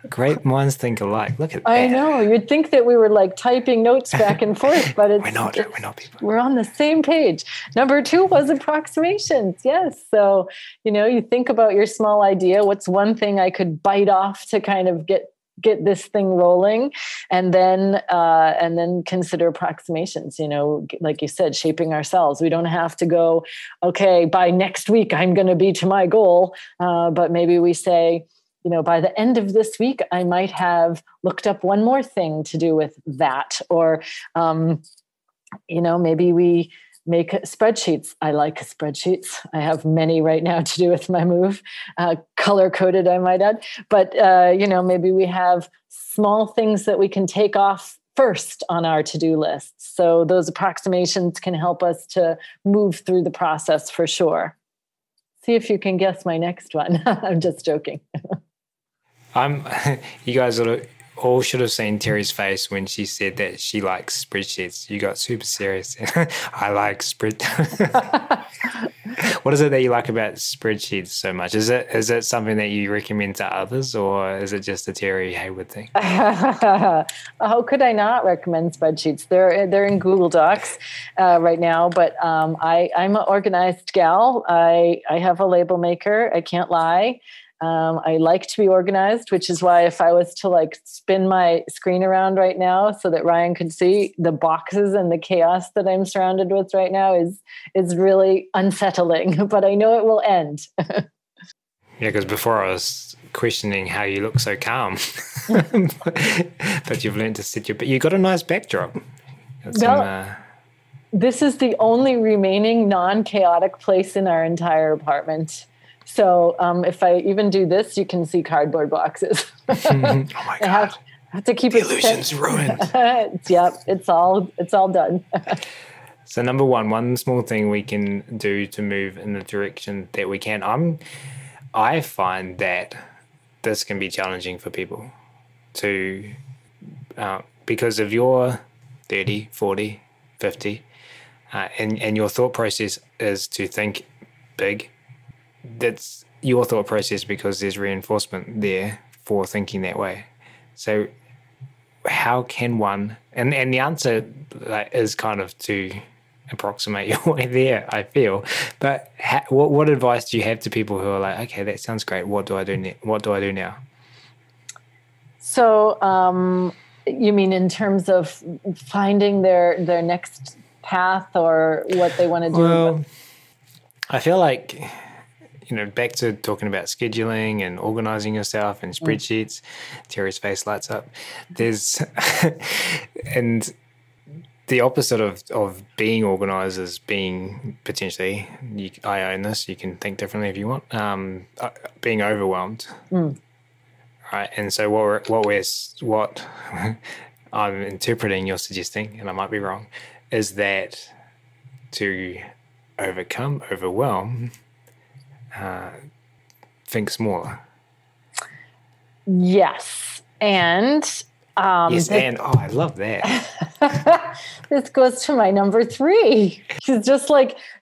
Great minds think alike. Look at that. I know. You'd think that we were like typing notes back and forth, but we're not people. We're on the same page. Number 2 was approximations. Yes. So, you think about your small idea. What's one thing I could bite off to kind of get this thing rolling, and then consider approximations, like you said, shaping ourselves. We don't have to go, okay, by next week, I'm going to be to my goal. But maybe we say, by the end of this week, I might have looked up one more thing to do with that. Or, maybe we make spreadsheets. I like spreadsheets. I have many right now to do with my move, color-coded, I might add. But, maybe we have small things that we can take off first on our to-do list. So those approximations can help us to move through the process for sure. See if you can guess my next one. I'm just joking. You guys all should have seen Terrie's face when she said that she likes spreadsheets. You got super serious. I like What is it that you like about spreadsheets so much? Is it something that you recommend to others, or is it just a Terrie Hayward thing? How could I not recommend spreadsheets? They're in Google Docs right now, but I'm an organized gal. I have a label maker. I can't lie. I like to be organized, which is why if I was to spin my screen around right now so that Ryan could see the boxes and the chaos that I'm surrounded with right now is really unsettling, but I know it will end. Yeah, because before I was questioning how you look so calm, but you've learned to sit but you got a nice backdrop. This is the only remaining non-chaotic place in our entire apartment. So if I even do this, you can see cardboard boxes. Oh my God. I have to keep the illusion's ruined. Yep, it's all done. So number one small thing we can do to move in the direction that we can. I find that this can be challenging for people to, because if you're 30, 40, 50, and your thought process is to think big, that's your thought process because there's reinforcement there for thinking that way. So how can one, and the answer is kind of to approximate your way there, I feel, but what advice do you have to people who are like, okay, that sounds great, what do I do now? So you mean in terms of finding their next path or what they want to do? Well, I feel like, back to talking about scheduling and organizing yourself and spreadsheets, Terrie's face lights up. And the opposite of being organized is being potentially, I own this, you can think differently if you want, being overwhelmed. Right. And so what I'm interpreting you're suggesting, and I might be wrong, is that to overwhelm, think smaller. Yes. And I love that. This goes to my number 3. She's just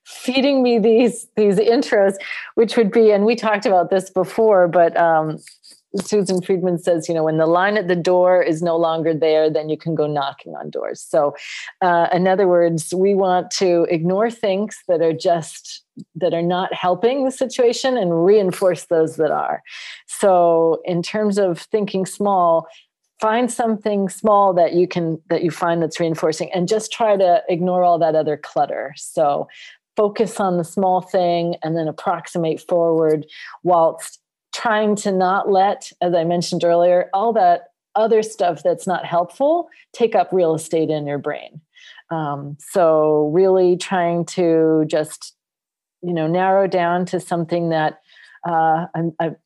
feeding me these intros, which would be, and we talked about this before, but Susan Friedman says, when the line at the door is no longer there, then you can go knocking on doors. So in other words, we want to ignore things that are not helping the situation and reinforce those that are. So in terms of thinking small, find something small that you find that's reinforcing, and just try to ignore all that other clutter. So focus on the small thing and then approximate forward, whilst trying to not let, as I mentioned earlier, all that other stuff that's not helpful take up real estate in your brain. So really trying to just, narrow down to something that,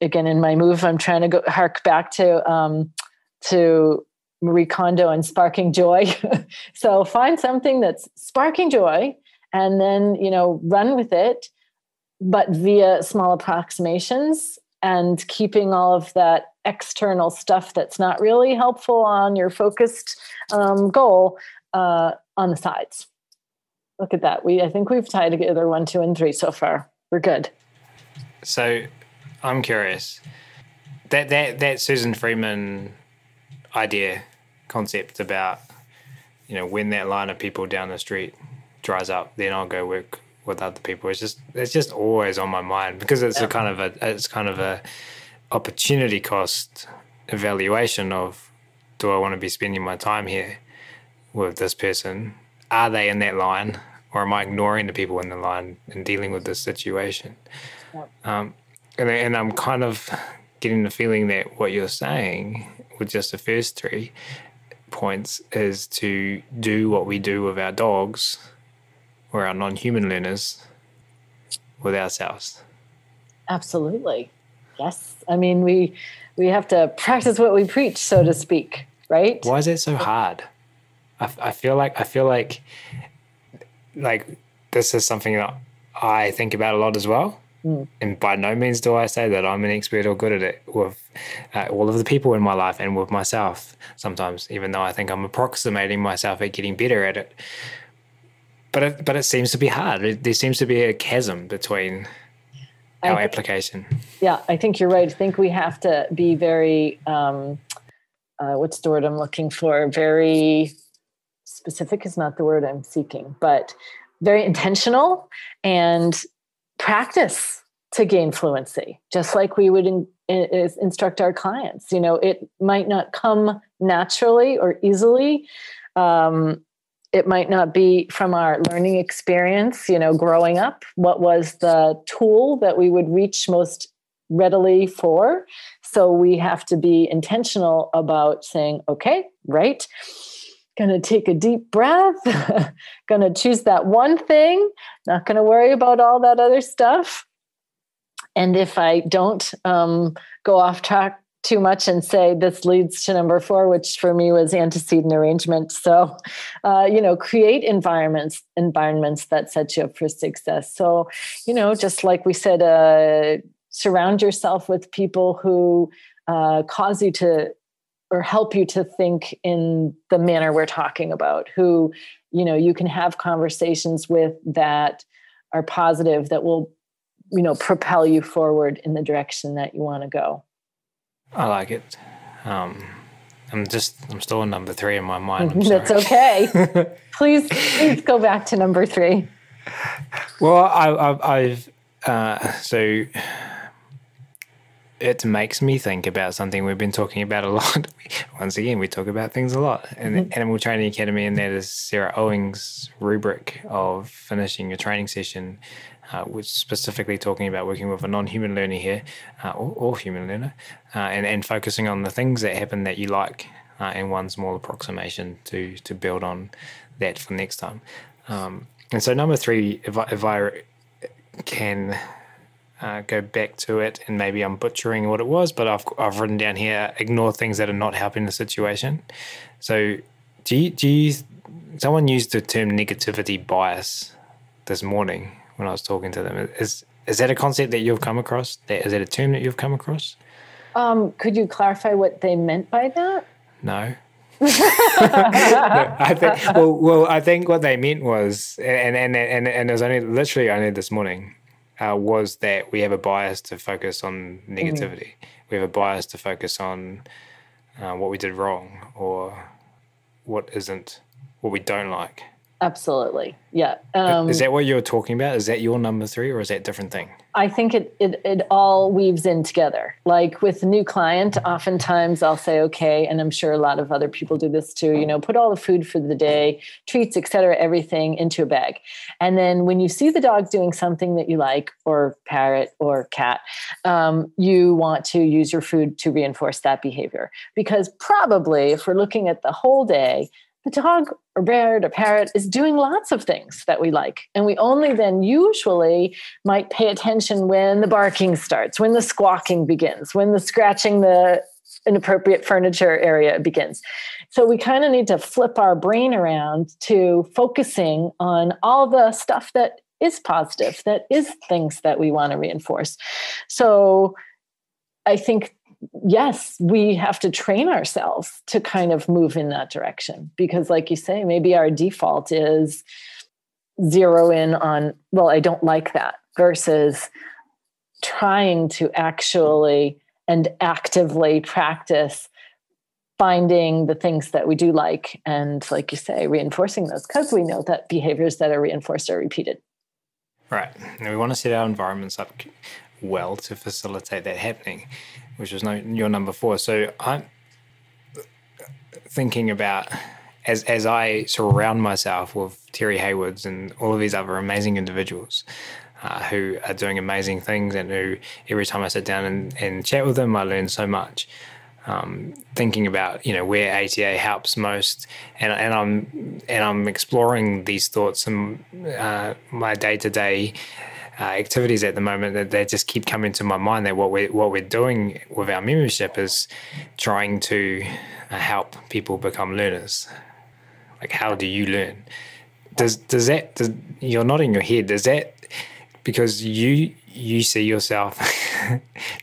again, in my move, I'm trying to hark back to Marie Kondo and sparking joy. So find something that's sparking joy and then, run with it, but via small approximations, and keeping all of that external stuff that's not really helpful on your focused goal on the sides. Look at that. I think we've tied together 1, 2, and 3 so far. We're good. So I'm curious. That Susan Freeman concept about, when that line of people down the street dries up, then I'll go work with other people. It's just always on my mind, because it's a kind of a opportunity cost evaluation of, do I want to be spending my time here with this person? Are they in that line, or am I ignoring the people in the line and dealing with this situation? Yep. And I'm kind of getting the feeling that what you're saying with just the first 3 points is to do what we do with our dogs or our non-human learners with ourselves. Absolutely. Yes. I mean, we have to practice what we preach, so to speak, right? Why is that so hard? I feel like this is something that I think about a lot as well. And by no means do I say that I'm an expert or good at it with all of the people in my life and with myself sometimes, even though I think I'm approximating myself at getting better at it. But it seems to be hard. There seems to be a chasm between our application. Yeah, I think you're right. I think we have to be very, what's the word I'm looking for? Very specific is not the word I'm seeking, but very intentional and practice to gain fluency, just like we would instruct our clients. It might not come naturally or easily. It might not be from our learning experience, growing up. What was the tool that we would reach most readily for? So we have to be intentional about saying, okay, right, going to take a deep breath, going to choose that one thing, not going to worry about all that other stuff. And if I don't go off track too much and say this leads to number 4, which for me was antecedent arrangement. So, create environments that set you up for success. So, just like we said, surround yourself with people who cause you to, or help you to think in the manner we're talking about, who, you can have conversations with that are positive, that will, propel you forward in the direction that you want to go. I like it. I'm still on number 3 in my mind. That's okay. Please go back to number 3. Well, so it makes me think about something we've been talking about a lot. Once again, we talk about things a lot in the Animal Training Academy, and that is Sarah Owing's rubric of finishing a training session, which specifically talking about working with a non-human learner here, or human learner, and focusing on the things that happen that you like, and one small approximation to build on that for next time. And so number 3, if I can go back to it, and maybe I'm butchering what it was, but I've written down here, ignore things that are not helping the situation. So do you someone used the term negativity bias this morning when I was talking to them. Is that a concept that you've come across? Is that a term that you've come across? Could you clarify what they meant by that? No. I think what they meant was, and it was only this morning, was that we have a bias to focus on negativity. We have a bias to focus on what we did wrong, or what we don't like. Absolutely. Yeah. Is that what you're talking about? Is that your number 3, or is that a different thing? I think it all weaves in together. Like with a new client, oftentimes I'll say, okay, and I'm sure a lot of other people do this too, put all the food for the day, treats, et cetera, everything into a bag. And then when you see the dog doing something that you like, or parrot or cat, you want to use your food to reinforce that behavior. Because probably if we're looking at the whole day, the dog or bird or parrot is doing lots of things that we like. And we only then usually might pay attention when the barking starts, when the squawking begins, when the scratching the inappropriate furniture area begins. So we kind of need to flip our brain around to focusing on all the stuff that is positive, that is things that we want to reinforce. So I think, yes, we have to train ourselves to kind of move in that direction, because like you say, maybe our default is zero in on, well, I don't like that, versus trying to actually and actively practice finding the things that we do like. And like you say, reinforcing those, because we know that behaviors that are reinforced are repeated. Right. And we want to set our environments up well to facilitate that happening, which was your number 4. So I'm thinking about, as I surround myself with Terrie Haywards and all of these other amazing individuals who are doing amazing things, and who every time I sit down and chat with them, I learn so much. Thinking about, where ATA helps most, and I'm exploring these thoughts in my day-to-day activities at the moment, that they just keep coming to my mind, that what we're doing with our membership is trying to help people become learners. Like, how do you learn? You're nodding your head, does that, because you see yourself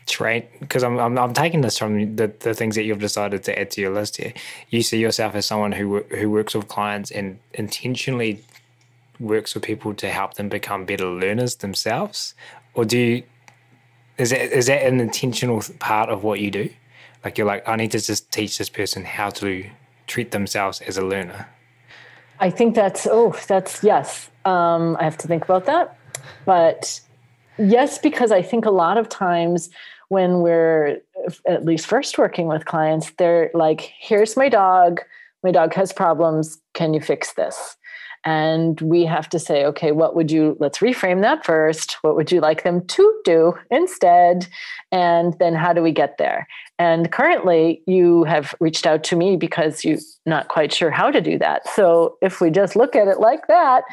train, because I'm taking this from the things that you've decided to add to your list here. You see yourself as someone who works with clients and intentionally works with people to help them become better learners themselves, or is that an intentional part of what you do? Like, you're like, I need to just teach this person how to treat themselves as a learner. I think that's yes. I have to think about that, but yes, because I think a lot of times when we're at least first working with clients, they're like, here's my dog has problems. Can you fix this? And we have to say, okay, let's reframe that first. What would you like them to do instead? And then how do we get there? And currently you have reached out to me because you're not quite sure how to do that. So if we just look at it like that,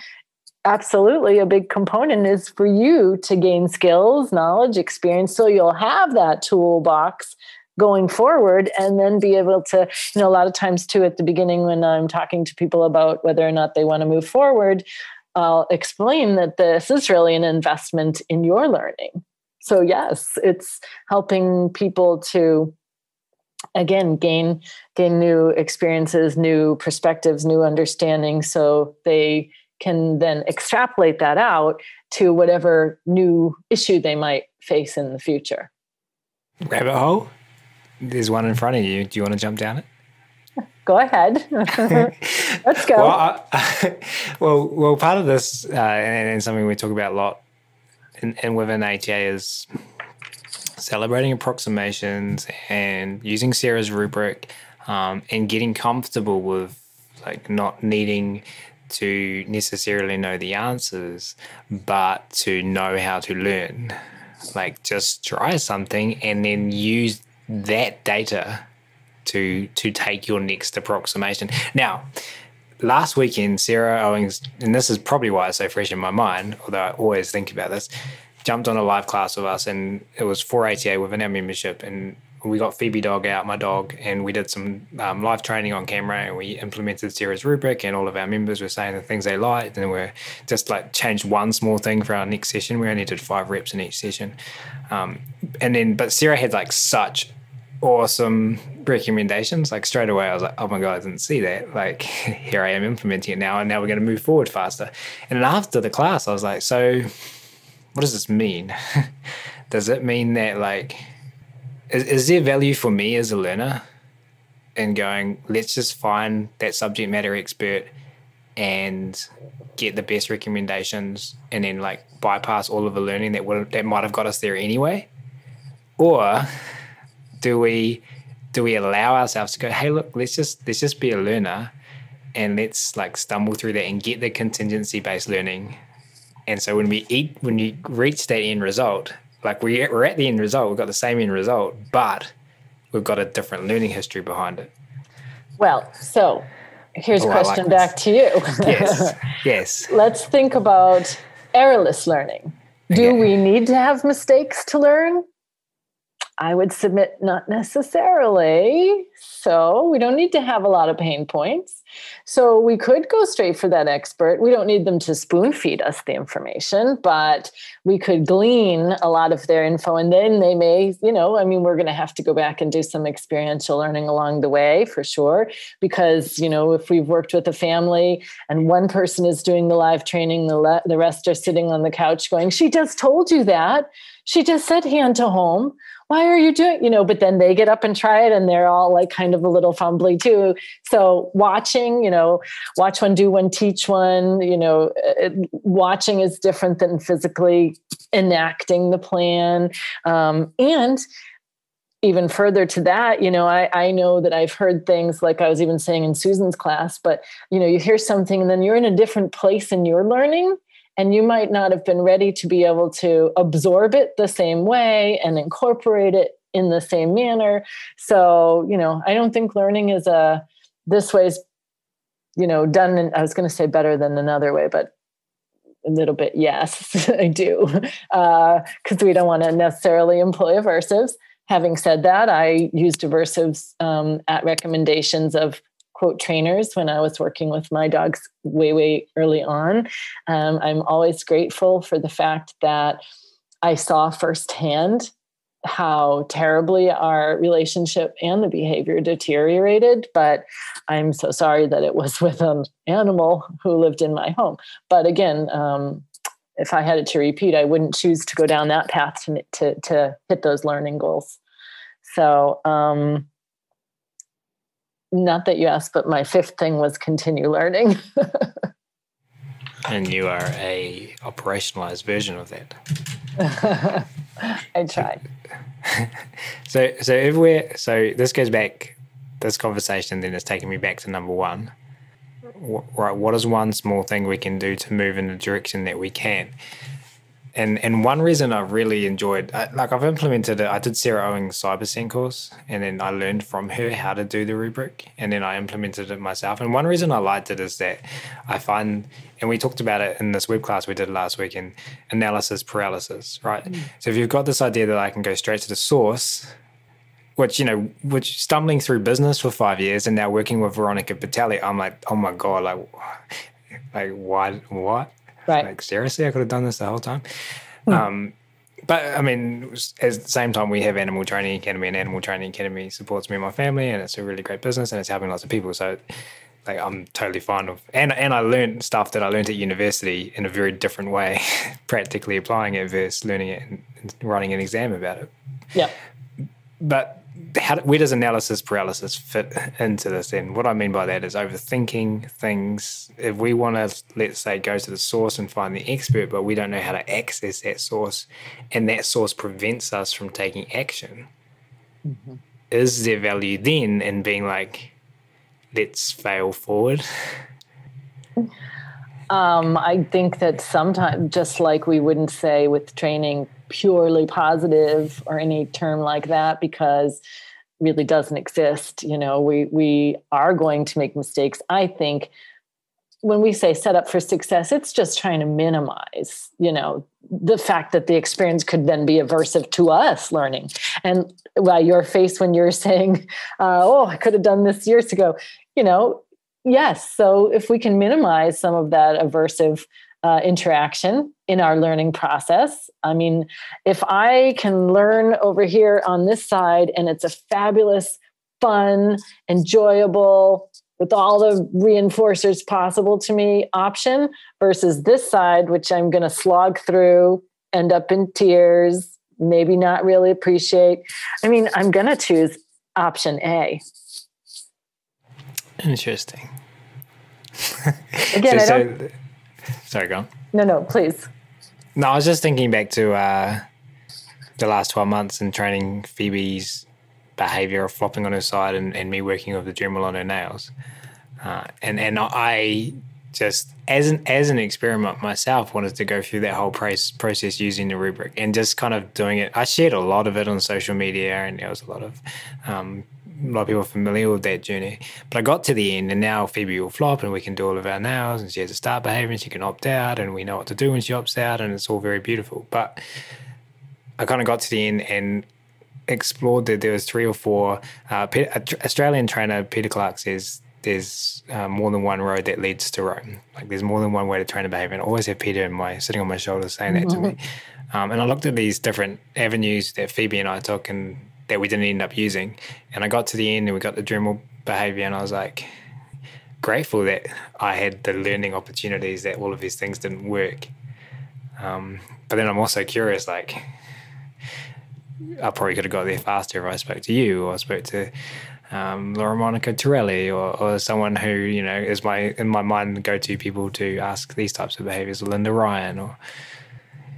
absolutely, a big component is for you to gain skills, knowledge, experience, so you'll have that toolbox going forward, and then be able to, a lot of times too, at the beginning when I'm talking to people about whether or not they want to move forward, I'll explain that this is really an investment in your learning. So yes, it's helping people to, again, gain new experiences, new perspectives, new understanding, so they can then extrapolate that out to whatever new issue they might face in the future. Rabbit hole? There's one in front of you. Do you want to jump down it? Go ahead. Let's go. Well, part of this, and something we talk about a lot and within ATA, is celebrating approximations and using Sarah's rubric, and getting comfortable with, like, not needing to necessarily know the answers, but to know how to learn. Like, just try something and then use that data to take your next approximation. Now, last weekend, Sarah Owings, and this is probably why it's so fresh in my mind, although I always think about this, jumped on a live class with us, and it was for ATA within our membership, and we got Phoebe dog out, my dog, and we did some live training on camera, and we implemented Sarah's rubric, and all of our members were saying the things they liked, and we're just like changed one small thing for our next session. We only did 5 reps in each session. But Sarah had like such awesome recommendations. Like, straight away I was like, oh my God, I didn't see that. Like, here I am implementing it now, and now we're going to move forward faster. And then after the class, I was like, so what does this mean? Does it mean that, like, is there value for me as a learner in going, let's just find that subject matter expert and get the best recommendations, and then like bypass all of the learning that might have got us there anyway? Or do we allow ourselves to go, hey, look, let's just be a learner, and let's like stumble through that and get the contingency based learning. And so when you reach that end result, like we're at the end result, we've got the same end result, but we've got a different learning history behind it. Well, so here's a question back to you. Yes. Let's think about errorless learning. Do we need to have mistakes to learn? I would submit not necessarily. So we don't need to have a lot of pain points. So we could go straight for that expert. We don't need them to spoon feed us the information, but we could glean a lot of their info. And then they may, we're going to have to go back and do some experiential learning along the way for sure. Because, if we've worked with a family and one person is doing the live training, the rest are sitting on the couch going, she just told you that. She just said hand to home. Why are you doing, but then they get up and try it and they're all like kind of a little fumbly too. So watching, watch one, do one, teach one, watching is different than physically enacting the plan. And even further to that, I know that I've heard things like I was even saying in Susan's class, but, you hear something and then you're in a different place in your learning. And you might not have been ready to be able to absorb it the same way and incorporate it in the same manner. So, I don't think learning is this way's, done. And I was going to say better than another way, but a little bit, yes, I do. Because we don't want to necessarily employ aversives. Having said that, I used aversives at recommendations of quote trainers when I was working with my dogs way early on. I'm always grateful for the fact that I saw firsthand how terribly our relationship and the behavior deteriorated, but I'm so sorry that it was with an animal who lived in my home. But again, if I had it to repeat, I wouldn't choose to go down that path to hit those learning goals. So, not that you asked, but my fifth thing was continue learning. And you are a operationalized version of that. I try. So this goes back, this conversation then is taking me back to number one. Right, what is one small thing we can do to move in the direction that we can? And one reason I really enjoyed, I've implemented it. I did Sarah Owing's Cybersync course, and then I learned from her how to do the rubric, and then I implemented it myself. And one reason I liked it is that I find, and we talked about it in this web class we did last week, in analysis paralysis, right? So if you've got this idea that I can go straight to the source, which stumbling through business for 5 years and now working with Veronica Patelli, I'm like, oh my God, like what? Right. Like, seriously, I could have done this the whole time. But I mean, at the same time, we have Animal Training Academy, and Animal Training Academy supports me and my family, and it's a really great business, and it's helping lots of people. So, like, I'm totally fine with, and I learned stuff that I learned at university in a very different way, practically applying it versus learning it and writing an exam about it. Yeah. But where does analysis paralysis fit into this then? What I mean by that is overthinking things. If we want to, let's say, go to the source and find the expert, but we don't know how to access that source, and that source prevents us from taking action, is there value then in being like, let's fail forward? I think that sometimes, just like we wouldn't say with training purely positive or any term like that, because it really doesn't exist. We are going to make mistakes. I think when we say set up for success, it's just trying to minimize, the fact that the experience could then be aversive to us learning. And while your face when you're saying, I could have done this years ago, yes. So if we can minimize some of that aversive interaction in our learning process. I mean, if I can learn over here on this side and it's a fabulous, fun, enjoyable, with all the reinforcers possible to me option versus this side, which I'm going to slog through, end up in tears, maybe not really appreciate. I mean, I'm going to choose option A. Interesting. Again, sorry, go on. No, please. No, I was just thinking back to the last 12 months and training Phoebe's behavior of flopping on her side and me working with the Dremel on her nails. And I just, as an experiment myself, wanted to go through that whole process using the rubric and just kind of doing it. I shared a lot of it on social media, and there was a lot of people familiar with that journey. But I got to the end, and now Phoebe will flop, and we can do all of our nails, and she has a start behavior, and she can opt out, and we know what to do when she opts out, and it's all very beautiful. But I kind of got to the end, and explored that there was 3 or 4. Australian trainer Peter Clark says there's more than one road that leads to Rome. Like there's more than one way to train a behavior. And I always have Peter sitting on my shoulder saying that to me. And I looked at these different avenues that Phoebe and I took and that we didn't end up using. And I got to the end and we got the Dremel behavior, and I was like grateful that I had the learning opportunities that all of these things didn't work. But then I'm also curious, like I probably could have got there faster if I spoke to you or I spoke to Laura Monica Terrie or someone who, you know, is in my mind go-to people to ask these types of behaviors, Linda Ryan, or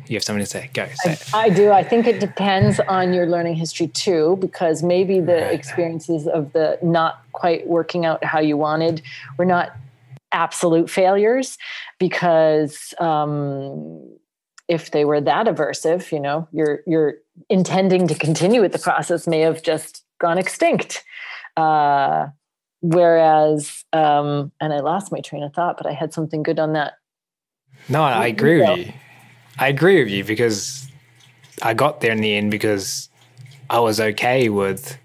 you have something to say. Go. Say I do. I think it depends on your learning history too, because maybe the experiences of the not quite working out how you wanted were not absolute failures, because if they were that aversive, you know, you're intending to continue with the process may have just gone extinct. Whereas, and I lost my train of thought, but I had something good on that. No, I agree with you. I agree with you because I got there in the end because I was okay with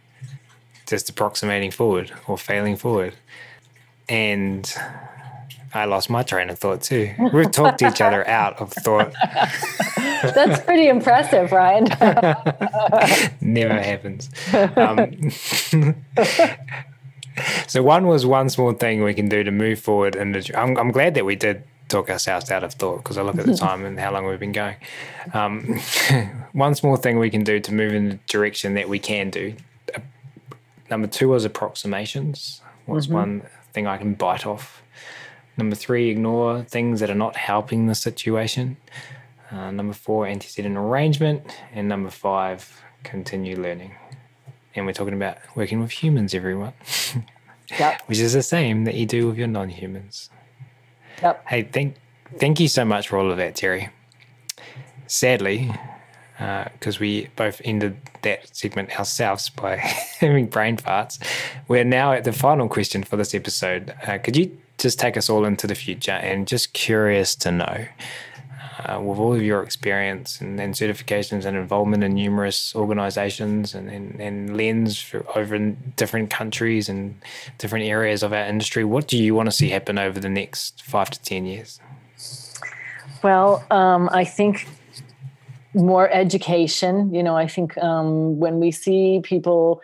just approximating forward or failing forward. And I lost my train of thought too. We've talked each other out of thought. That's pretty impressive, Ryan. Never happens. So one was one small thing we can do to move forward. And I'm glad that we did talk ourselves out of thought, because I look at the time and how long we've been going. One small thing we can do to move in the direction that we can do. Number 2 was approximations. What's one thing I can bite off? Number 3, ignore things that are not helping the situation. Number 4, antecedent arrangement. And number 5, continue learning. And we're talking about working with humans, everyone. Yep. Which is the same that you do with your non-humans. Yep. Hey, thank you so much for all of that, Terrie. Sadly, because we both ended that segment ourselves by having brain farts, we're now at the final question for this episode. Could you just take us all into the future, and just curious to know, with all of your experience and certifications and involvement in numerous organizations and lens over in different countries and different areas of our industry, what do you want to see happen over the next 5 to 10 years? Well, I think more education. You know, I think when we see people,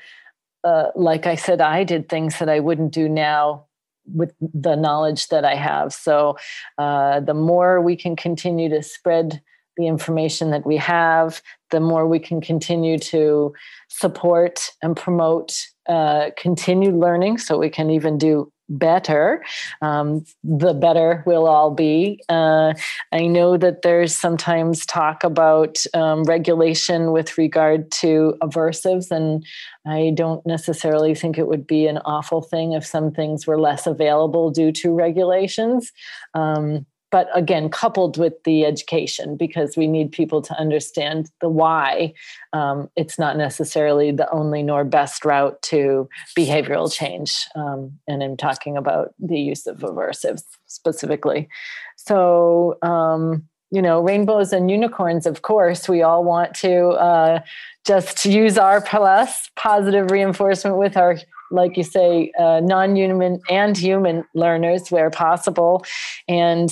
like I said, I did things that I wouldn't do now with the knowledge that I have. So the more we can continue to spread the information that we have, the more we can continue to support and promote continued learning, so we can even do better, the better we'll all be. I know that there's sometimes talk about regulation with regard to aversives, and I don't necessarily think it would be an awful thing if some things were less available due to regulations. But again, coupled with the education, because we need people to understand the why. It's not necessarily the only nor best route to behavioral change. And I'm talking about the use of aversives specifically. So, you know, rainbows and unicorns, of course, we all want to just use our positive reinforcement with our, like you say, non-human and human learners where possible. And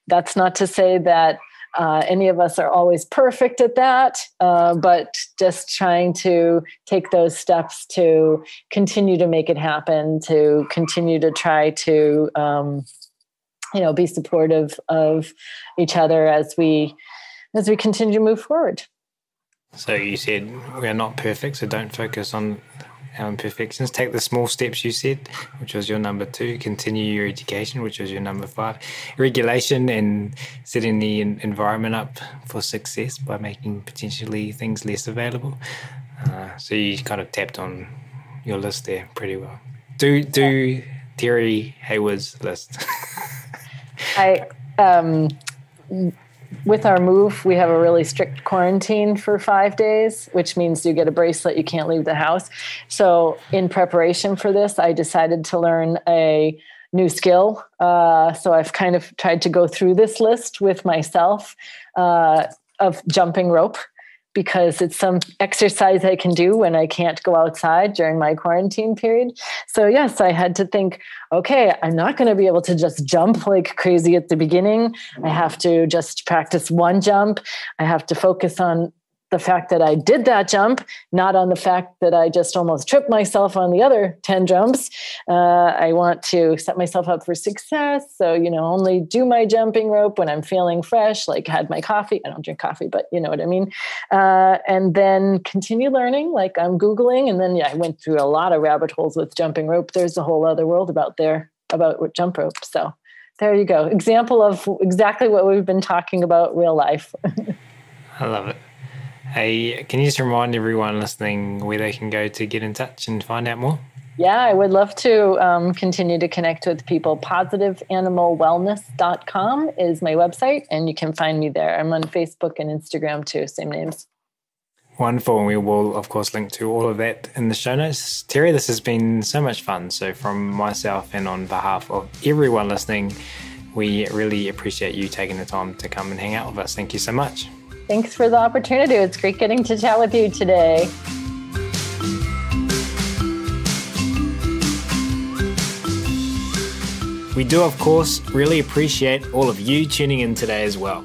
that's not to say that any of us are always perfect at that, but just trying to take those steps to continue to make it happen, to continue to try to, you know, be supportive of each other as we continue to move forward. So you said we're not perfect, so don't focus on our imperfections. Take the small steps you said, which was your number 2. Continue your education, which was your number 5. Regulation and setting the environment up for success by making potentially things less available. So you kind of tapped on your list there pretty well. Do Terrie Hayward's list. With our move, we have a really strict quarantine for 5 days, which means you get a bracelet, you can't leave the house. So in preparation for this, I decided to learn a new skill. So I've kind of tried to go through this list with myself of jumping rope, because it's some exercise I can do when I can't go outside during my quarantine period. So yes, I had to think, okay, I'm not going to be able to just jump like crazy at the beginning. I have to just practice one jump. I have to focus on the fact that I did that jump, not on the fact that I just almost tripped myself on the other 10 jumps. I want to set myself up for success. So, only do my jumping rope when I'm feeling fresh, like had my coffee. I don't drink coffee, but you know what I mean? And then continue learning, like I'm Googling. And then, I went through a lot of rabbit holes with jumping rope. There's a whole other world about jump rope. So there you go. Example of exactly what we've been talking about, real life. I love it. Hey, can you just remind everyone listening where they can go to get in touch and find out more? Yeah, I would love to continue to connect with people. PositiveAnimalWellness.com is my website, and you can find me there. I'm on Facebook and Instagram too, same names. Wonderful. And we will, of course, link to all of that in the show notes. Terrie, this has been so much fun. So from myself and on behalf of everyone listening, we really appreciate you taking the time to come and hang out with us. Thank you so much. Thanks for the opportunity. It's great getting to chat with you today. We do, of course, really appreciate all of you tuning in today as well.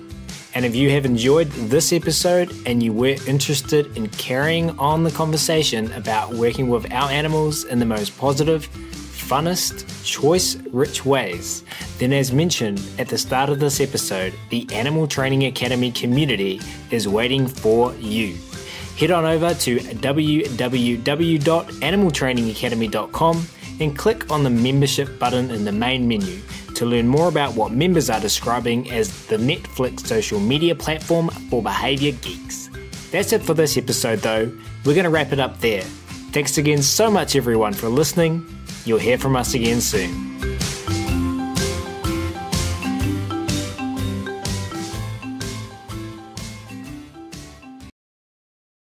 And if you have enjoyed this episode and you were interested in carrying on the conversation about working with our animals in the most positive, funnest, choice-rich ways, then as mentioned at the start of this episode, the Animal Training Academy community is waiting for you. Head on over to www.animaltrainingacademy.com and click on the membership button in the main menu to learn more about what members are describing as the Netflix social media platform for behavior geeks. That's it for this episode though. We're going to wrap it up there. Thanks again so much everyone for listening. You'll hear from us again soon.